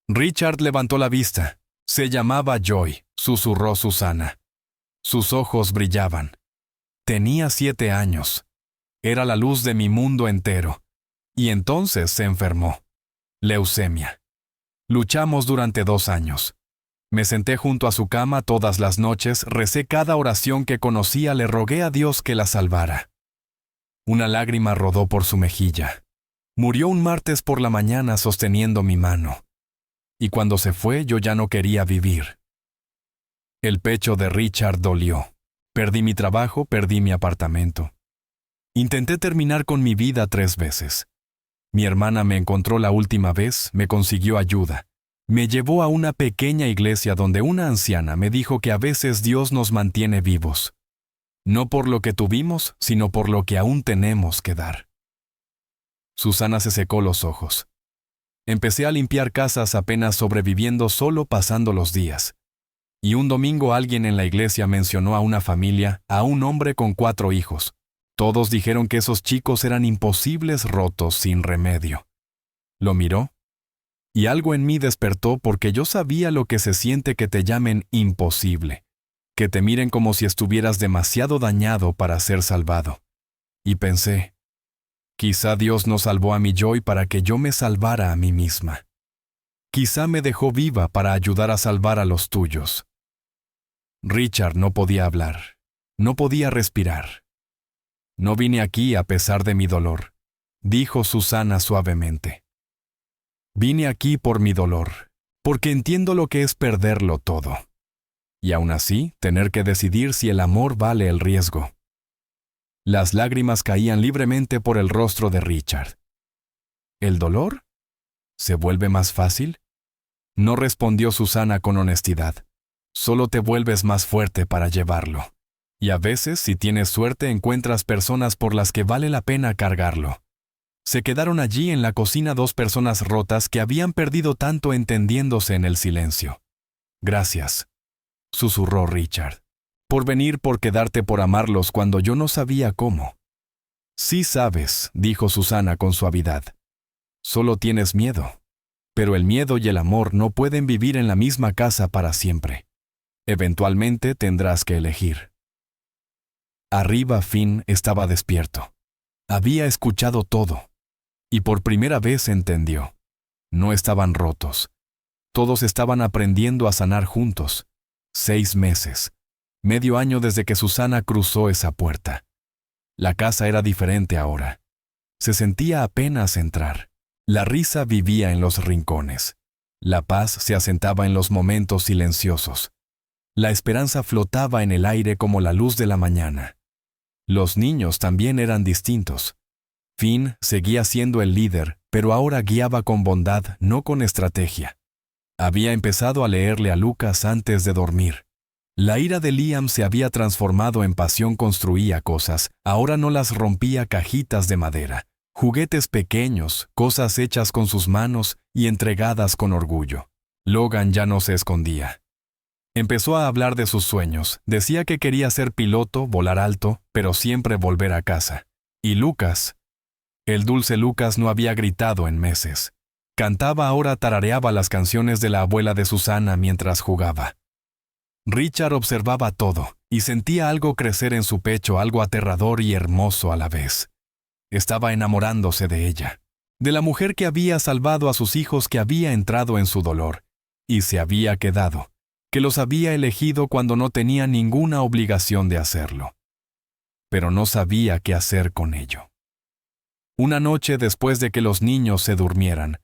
Richard levantó la vista. Se llamaba Joy, susurró Susana. Sus ojos brillaban. Tenía 7 años. Era la luz de mi mundo entero. Y entonces se enfermó. Leucemia. Luchamos durante 2 años. Me senté junto a su cama todas las noches, recé cada oración que conocía, le rogué a Dios que la salvara. Una lágrima rodó por su mejilla. Murió un martes por la mañana sosteniendo mi mano. Y cuando se fue, yo ya no quería vivir. El pecho de Richard dolió. Perdí mi trabajo, perdí mi apartamento. Intenté terminar con mi vida 3 veces. Mi hermana me encontró la última vez, me consiguió ayuda. Me llevó a una pequeña iglesia donde una anciana me dijo que a veces Dios nos mantiene vivos. No por lo que tuvimos, sino por lo que aún tenemos que dar. Susana se secó los ojos. Empecé a limpiar casas apenas sobreviviendo, solo pasando los días. Y un domingo alguien en la iglesia mencionó a una familia, a un hombre con 4 hijos. Todos dijeron que esos chicos eran imposibles, rotos, sin remedio. Lo miró, y algo en mí despertó porque yo sabía lo que se siente que te llamen imposible, que te miren como si estuvieras demasiado dañado para ser salvado. Y pensé, quizá Dios no salvó a mi Joy para que yo me salvara a mí misma. Quizá me dejó viva para ayudar a salvar a los tuyos. Richard no podía hablar, no podía respirar. No vine aquí a pesar de mi dolor, dijo Susana suavemente. Vine aquí por mi dolor, porque entiendo lo que es perderlo todo. Y aún así, tener que decidir si el amor vale el riesgo. Las lágrimas caían libremente por el rostro de Richard. ¿El dolor? ¿Se vuelve más fácil? No respondió Susana con honestidad. Solo te vuelves más fuerte para llevarlo. Y a veces, si tienes suerte, encuentras personas por las que vale la pena cargarlo. Se quedaron allí en la cocina 2 personas rotas que habían perdido tanto entendiéndose en el silencio. Gracias, susurró Richard. Por venir, por quedarte, por amarlos cuando yo no sabía cómo. Sí sabes, dijo Susana con suavidad. Solo tienes miedo. Pero el miedo y el amor no pueden vivir en la misma casa para siempre. Eventualmente tendrás que elegir. Arriba, Finn estaba despierto. Había escuchado todo. Y por primera vez entendió. No estaban rotos. Todos estaban aprendiendo a sanar juntos. 6 meses. Medio año desde que Susana cruzó esa puerta. La casa era diferente ahora. Se sentía apenas entrar. La risa vivía en los rincones. La paz se asentaba en los momentos silenciosos. La esperanza flotaba en el aire como la luz de la mañana. Los niños también eran distintos. Finn seguía siendo el líder, pero ahora guiaba con bondad, no con estrategia. Había empezado a leerle a Lucas antes de dormir. La ira de Liam se había transformado en pasión, construía cosas, ahora no las rompía, cajitas de madera, juguetes pequeños, cosas hechas con sus manos y entregadas con orgullo. Logan ya no se escondía. Empezó a hablar de sus sueños, decía que quería ser piloto, volar alto, pero siempre volver a casa. Y Lucas, el dulce Lucas, no había gritado en meses. Cantaba ahora, tarareaba las canciones de la abuela de Susana mientras jugaba. Richard observaba todo, y sentía algo crecer en su pecho, algo aterrador y hermoso a la vez. Estaba enamorándose de ella, de la mujer que había salvado a sus hijos, que había entrado en su dolor, y se había quedado, que los había elegido cuando no tenía ninguna obligación de hacerlo. Pero no sabía qué hacer con ello. Una noche después de que los niños se durmieran,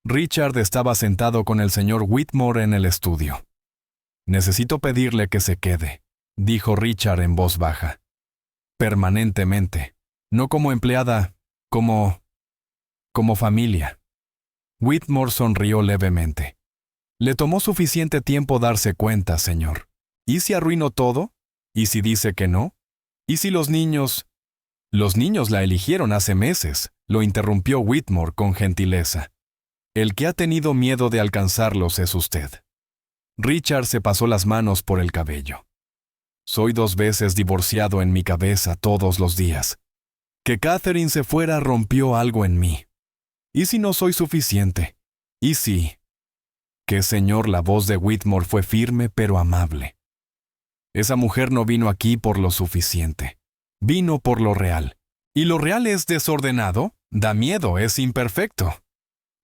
Richard estaba sentado con el señor Whitmore en el estudio. «Necesito pedirle que se quede», dijo Richard en voz baja. «Permanentemente. No como empleada, como familia». Whitmore sonrió levemente. Le tomó suficiente tiempo darse cuenta, señor. ¿Y si arruinó todo? ¿Y si dice que no? ¿Y si los niños... Los niños la eligieron hace meses, lo interrumpió Whitmore con gentileza. El que ha tenido miedo de alcanzarlos es usted. Richard se pasó las manos por el cabello. Soy 2 veces divorciado en mi cabeza todos los días. Que Catherine se fuera rompió algo en mí. ¿Y si no soy suficiente? ¿Y si? Que señor, la voz de Whitmore fue firme pero amable. Esa mujer no vino aquí por lo suficiente. Vino por lo real. ¿Y lo real es desordenado? Da miedo, es imperfecto.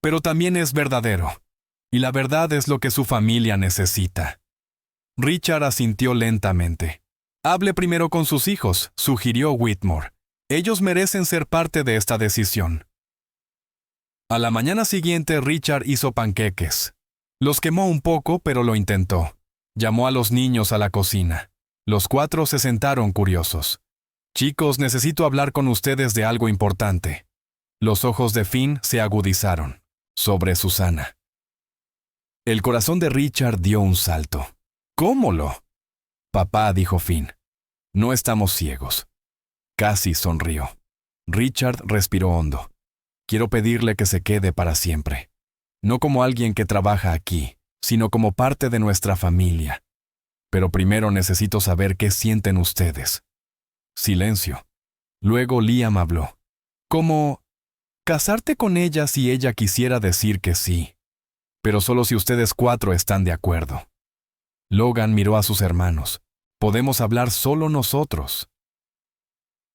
Pero también es verdadero. Y la verdad es lo que su familia necesita. Richard asintió lentamente. Hable primero con sus hijos, sugirió Whitmore. Ellos merecen ser parte de esta decisión. A la mañana siguiente, Richard hizo panqueques. Los quemó un poco, pero lo intentó. Llamó a los niños a la cocina. Los 4 se sentaron curiosos. Chicos, necesito hablar con ustedes de algo importante. Los ojos de Finn se agudizaron. Sobre Susana. El corazón de Richard dio un salto. ¿Cómo lo? Papá, dijo Finn. No estamos ciegos. Casi sonrió. Richard respiró hondo. Quiero pedirle que se quede para siempre. No como alguien que trabaja aquí, sino como parte de nuestra familia. Pero primero necesito saber qué sienten ustedes. Silencio. Luego Liam habló. ¿Cómo casarte con ella si ella quisiera decir que sí? Pero solo si ustedes 4 están de acuerdo. Logan miró a sus hermanos. Podemos hablar solo nosotros.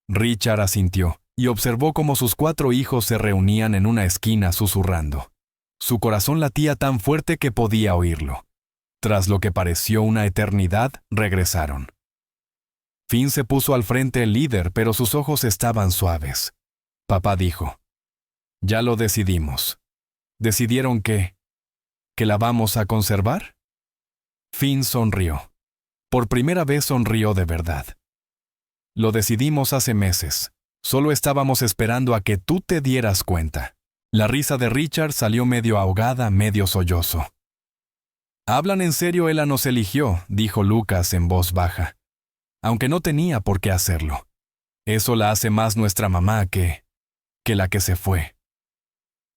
Richard asintió y observó cómo sus 4 hijos se reunían en una esquina susurrando. Su corazón latía tan fuerte que podía oírlo. Tras lo que pareció una eternidad, regresaron. Finn se puso al frente el líder, pero sus ojos estaban suaves. Papá dijo, «Ya lo decidimos». ¿Decidieron qué? ¿Que la vamos a conservar? Finn sonrió. Por primera vez sonrió de verdad. Lo decidimos hace meses. Solo estábamos esperando a que tú te dieras cuenta. La risa de Richard salió medio ahogada, medio sollozo. «¿Hablan en serio? Ella nos eligió», dijo Lucas en voz baja. Aunque no tenía por qué hacerlo. Eso la hace más nuestra mamá que la que se fue.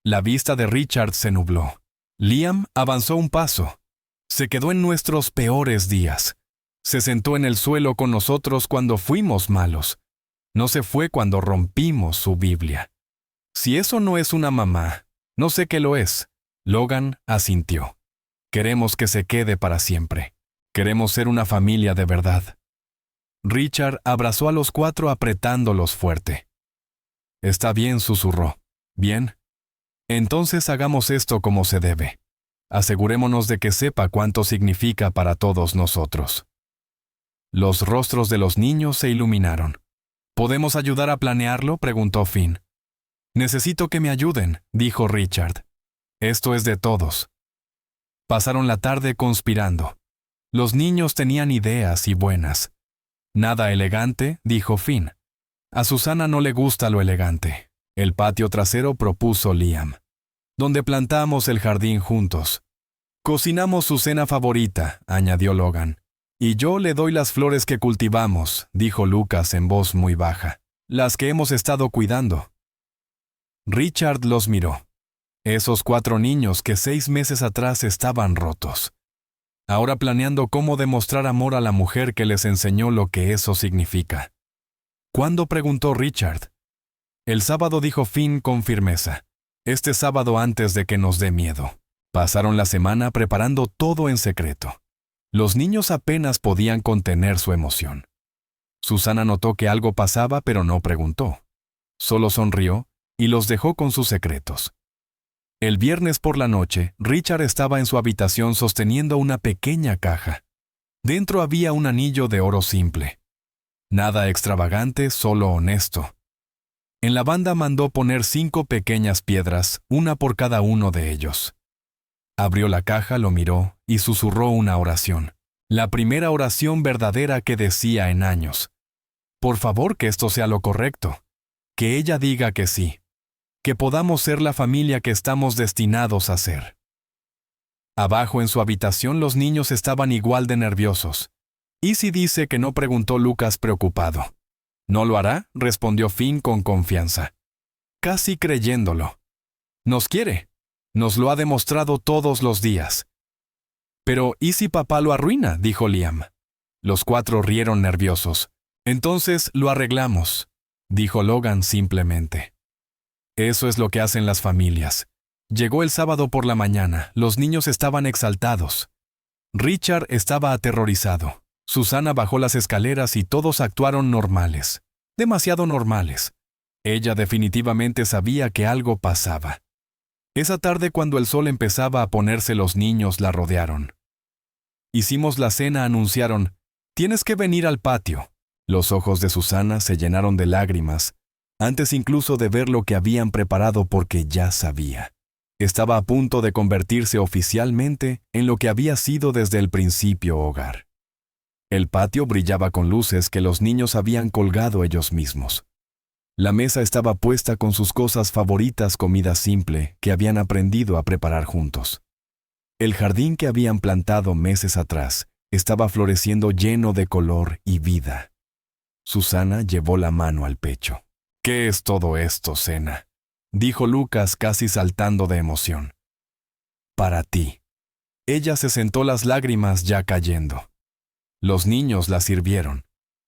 La vista de Richard se nubló. Liam avanzó un paso. Se quedó en nuestros peores días. Se sentó en el suelo con nosotros cuando fuimos malos. No se fue cuando rompimos su Biblia. Si eso no es una mamá, no sé qué lo es. Logan asintió. Queremos que se quede para siempre. Queremos ser una familia de verdad. Richard abrazó a los 4 apretándolos fuerte. Está bien, susurró. Bien. Entonces hagamos esto como se debe. Asegurémonos de que sepa cuánto significa para todos nosotros. Los rostros de los niños se iluminaron. ¿Podemos ayudar a planearlo?, preguntó Finn. Necesito que me ayuden, dijo Richard. Esto es de todos. Pasaron la tarde conspirando. Los niños tenían ideas y buenas. Nada elegante, dijo Finn. A Susana no le gusta lo elegante. El patio trasero, propuso Liam. Donde plantamos el jardín juntos. Cocinamos su cena favorita, añadió Logan. Y yo le doy las flores que cultivamos, dijo Lucas en voz muy baja. Las que hemos estado cuidando. Richard los miró. Esos 4 niños que 6 meses atrás estaban rotos. Ahora planeando cómo demostrar amor a la mujer que les enseñó lo que eso significa. ¿Cuándo?, preguntó Richard. El sábado, dijo Finn con firmeza. Este sábado antes de que nos dé miedo. Pasaron la semana preparando todo en secreto. Los niños apenas podían contener su emoción. Susana notó que algo pasaba, pero no preguntó. Solo sonrió y los dejó con sus secretos. El viernes por la noche, Richard estaba en su habitación sosteniendo una pequeña caja. Dentro había un anillo de oro simple. Nada extravagante, solo honesto. En la banda mandó poner 5 pequeñas piedras, una por cada uno de ellos. Abrió la caja, lo miró y susurró una oración. La primera oración verdadera que decía en años. Por favor, que esto sea lo correcto. Que ella diga que sí. Que podamos ser la familia que estamos destinados a ser. Abajo en su habitación los niños estaban igual de nerviosos. Izzy dice que no, preguntó Lucas preocupado. ¿No lo hará?, respondió Finn con confianza, casi creyéndolo. Nos quiere. Nos lo ha demostrado todos los días. Pero ¿y si papá lo arruina?, dijo Liam. Los cuatro rieron nerviosos. Entonces lo arreglamos, dijo Logan simplemente. Eso es lo que hacen las familias. Llegó el sábado por la mañana. Los niños estaban exaltados. Richard estaba aterrorizado. Susana bajó las escaleras y todos actuaron normales. Demasiado normales. Ella definitivamente sabía que algo pasaba. Esa tarde, cuando el sol empezaba a ponerse, los niños la rodearon. Hicimos la cena, anunciaron. Tienes que venir al patio. Los ojos de Susana se llenaron de lágrimas, antes incluso de ver lo que habían preparado, porque ya sabía. Estaba a punto de convertirse oficialmente en lo que había sido desde el principio hogar. El patio brillaba con luces que los niños habían colgado ellos mismos. La mesa estaba puesta con sus cosas favoritas, comida simple que habían aprendido a preparar juntos. El jardín que habían plantado meses atrás estaba floreciendo, lleno de color y vida. Susana llevó la mano al pecho. «¿Qué es todo esto, cena?», dijo Lucas, casi saltando de emoción. «Para ti». Ella se sentó, las lágrimas ya cayendo. Los niños la sirvieron,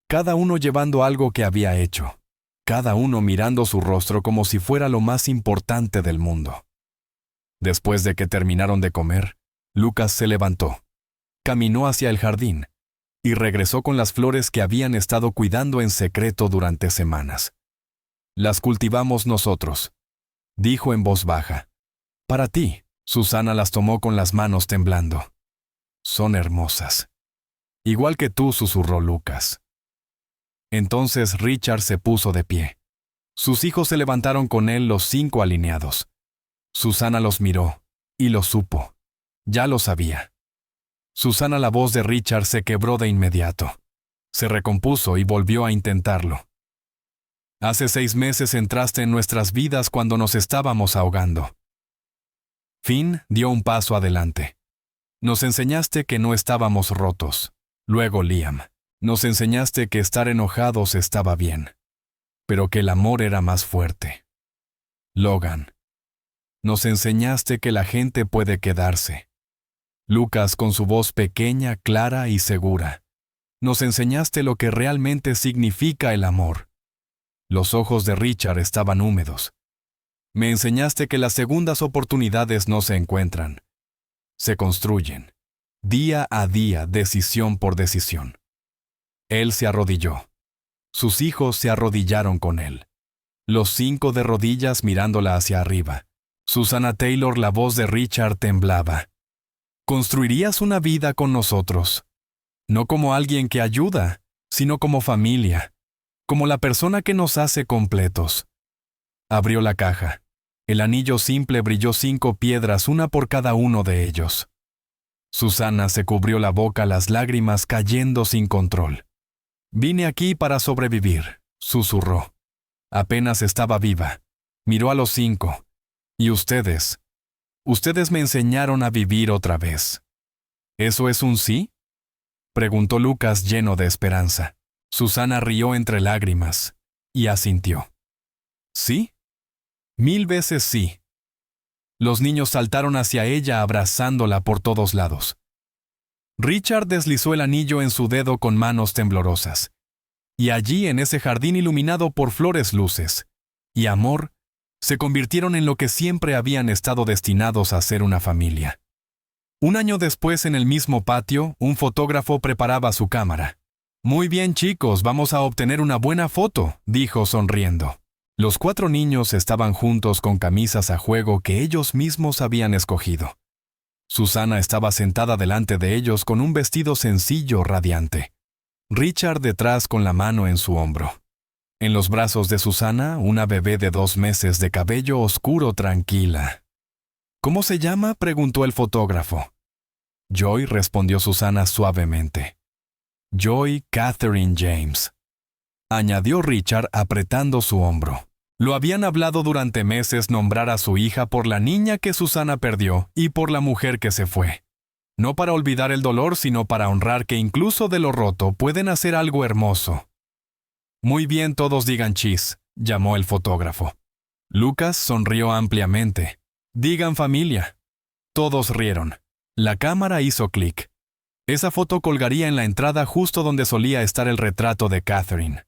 cada uno llevando algo que había hecho, cada uno mirando su rostro como si fuera lo más importante del mundo. Después de que terminaron de comer, Lucas se levantó, caminó hacia el jardín y regresó con las flores que habían estado cuidando en secreto durante semanas. «Las cultivamos nosotros», dijo en voz baja. «Para ti». Susana las tomó con las manos temblando. «Son hermosas». «Igual que tú», susurró Lucas. Entonces Richard se puso de pie. Sus hijos se levantaron con él, los 5 alineados. Susana los miró, y lo supo. Ya lo sabía. Susana, la voz de Richard se quebró de inmediato. Se recompuso y volvió a intentarlo. «Hace 6 meses entraste en nuestras vidas cuando nos estábamos ahogando». Finn dio un paso adelante. «Nos enseñaste que no estábamos rotos». Luego Liam. «Nos enseñaste que estar enojados estaba bien, pero que el amor era más fuerte». Logan. «Nos enseñaste que la gente puede quedarse». Lucas, con su voz pequeña, clara y segura. «Nos enseñaste lo que realmente significa el amor». Los ojos de Richard estaban húmedos. «Me enseñaste que las segundas oportunidades no se encuentran. Se construyen. Día a día, decisión por decisión». Él se arrodilló. Sus hijos se arrodillaron con él. Los 5 de rodillas mirándola hacia arriba. Susana Taylor, la voz de Richard temblaba. «Construirías una vida con nosotros. No como alguien que ayuda, sino como familia. Como la persona que nos hace completos». Abrió la caja. El anillo simple brilló 5 piedras, una por cada uno de ellos. Susana se cubrió la boca, las lágrimas cayendo sin control. «Vine aquí para sobrevivir», susurró. Apenas estaba viva. Miró a los 5. «Y ustedes me enseñaron a vivir otra vez». «¿Eso es un sí?», preguntó Lucas, lleno de esperanza. Susana rió entre lágrimas y asintió. «¿Sí? 1000 veces sí». Los niños saltaron hacia ella, abrazándola por todos lados. Richard deslizó el anillo en su dedo con manos temblorosas. Y allí, en ese jardín iluminado por flores, luces y amor, se convirtieron en lo que siempre habían estado destinados a ser, una familia. Un año después, en el mismo patio, un fotógrafo preparaba su cámara. «Muy bien, chicos, vamos a obtener una buena foto», dijo sonriendo. Los 4 niños estaban juntos con camisas a juego que ellos mismos habían escogido. Susana estaba sentada delante de ellos con un vestido sencillo, radiante. Richard detrás con la mano en su hombro. En los brazos de Susana, una bebé de 2 meses de cabello oscuro, tranquila. «¿Cómo se llama?», preguntó el fotógrafo. «Joy», respondió Susana suavemente. «Joy Catherine James», añadió Richard apretando su hombro. Lo habían hablado durante meses nombrar a su hija por la niña que Susana perdió y por la mujer que se fue. No para olvidar el dolor, sino para honrar que incluso de lo roto pueden hacer algo hermoso. Muy bien, todos digan cheese, llamó el fotógrafo. Lucas sonrió ampliamente. Digan familia. Todos rieron. La cámara hizo clic. Esa foto colgaría en la entrada justo donde solía estar el retrato de Catherine.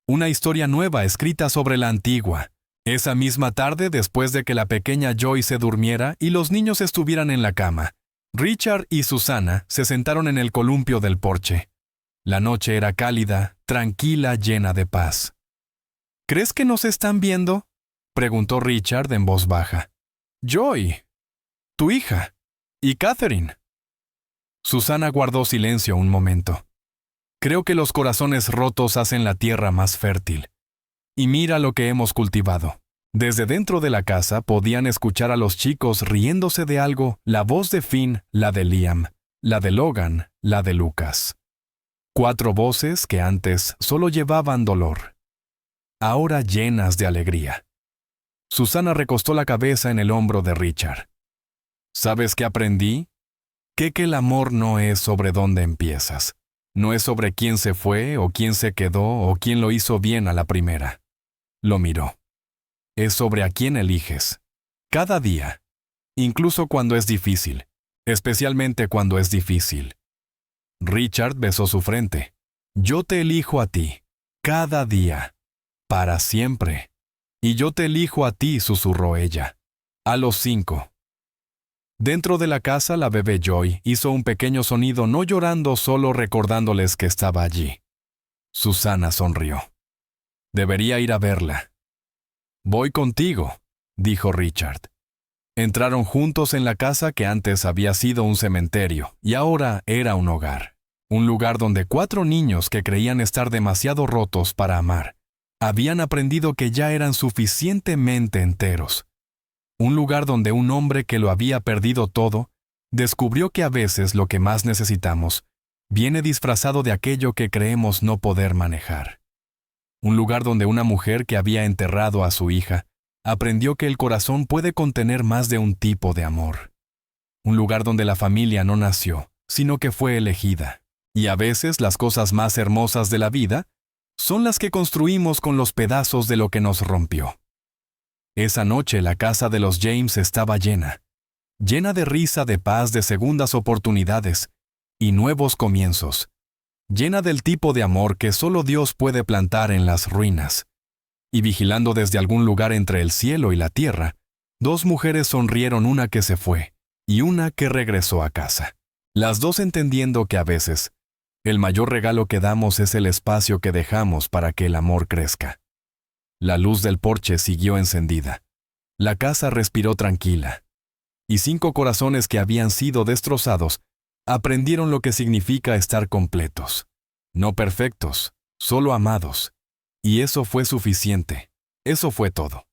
Una historia nueva escrita sobre la antigua. Esa misma tarde, después de que la pequeña Joy se durmiera y los niños estuvieran en la cama, Richard y Susana se sentaron en el columpio del porche. La noche era cálida, tranquila, llena de paz. ¿Crees que nos están viendo?, preguntó Richard en voz baja. Joy, tu hija, y Catherine. Susana guardó silencio un momento. Creo que los corazones rotos hacen la tierra más fértil. Y mira lo que hemos cultivado. Desde dentro de la casa podían escuchar a los chicos riéndose de algo, la voz de Finn, la de Liam, la de Logan, la de Lucas. 4 voces que antes solo llevaban dolor, ahora llenas de alegría. Susana recostó la cabeza en el hombro de Richard. ¿Sabes qué aprendí? Que el amor no es sobre dónde empiezas. No es sobre quién se fue o quién se quedó o quién lo hizo bien a la primera. Lo miró. Es sobre a quién eliges. Cada día. Incluso cuando es difícil. Especialmente cuando es difícil. Richard besó su frente. Yo te elijo a ti. Cada día. Para siempre. Y yo te elijo a ti, susurró ella. A los 5. Dentro de la casa, la bebé Joy hizo un pequeño sonido, no llorando, solo recordándoles que estaba allí. Susana sonrió. Debería ir a verla. Voy contigo, dijo Richard. Entraron juntos en la casa que antes había sido un cementerio y ahora era un hogar. Un lugar donde 4 niños que creían estar demasiado rotos para amar habían aprendido que ya eran suficientemente enteros. Un lugar donde un hombre que lo había perdido todo descubrió que a veces lo que más necesitamos viene disfrazado de aquello que creemos no poder manejar. Un lugar donde una mujer que había enterrado a su hija aprendió que el corazón puede contener más de un tipo de amor. Un lugar donde la familia no nació, sino que fue elegida. Y a veces las cosas más hermosas de la vida son las que construimos con los pedazos de lo que nos rompió. Esa noche la casa de los James estaba llena de risa, de paz, de segundas oportunidades y nuevos comienzos, llena del tipo de amor que solo Dios puede plantar en las ruinas. Y vigilando desde algún lugar entre el cielo y la tierra, 2 mujeres sonrieron, una que se fue y una que regresó a casa. Las 2 entendiendo que a veces el mayor regalo que damos es el espacio que dejamos para que el amor crezca. La luz del porche siguió encendida. La casa respiró tranquila. Y 5 corazones que habían sido destrozados aprendieron lo que significa estar completos. No perfectos, solo amados. Y eso fue suficiente. Eso fue todo.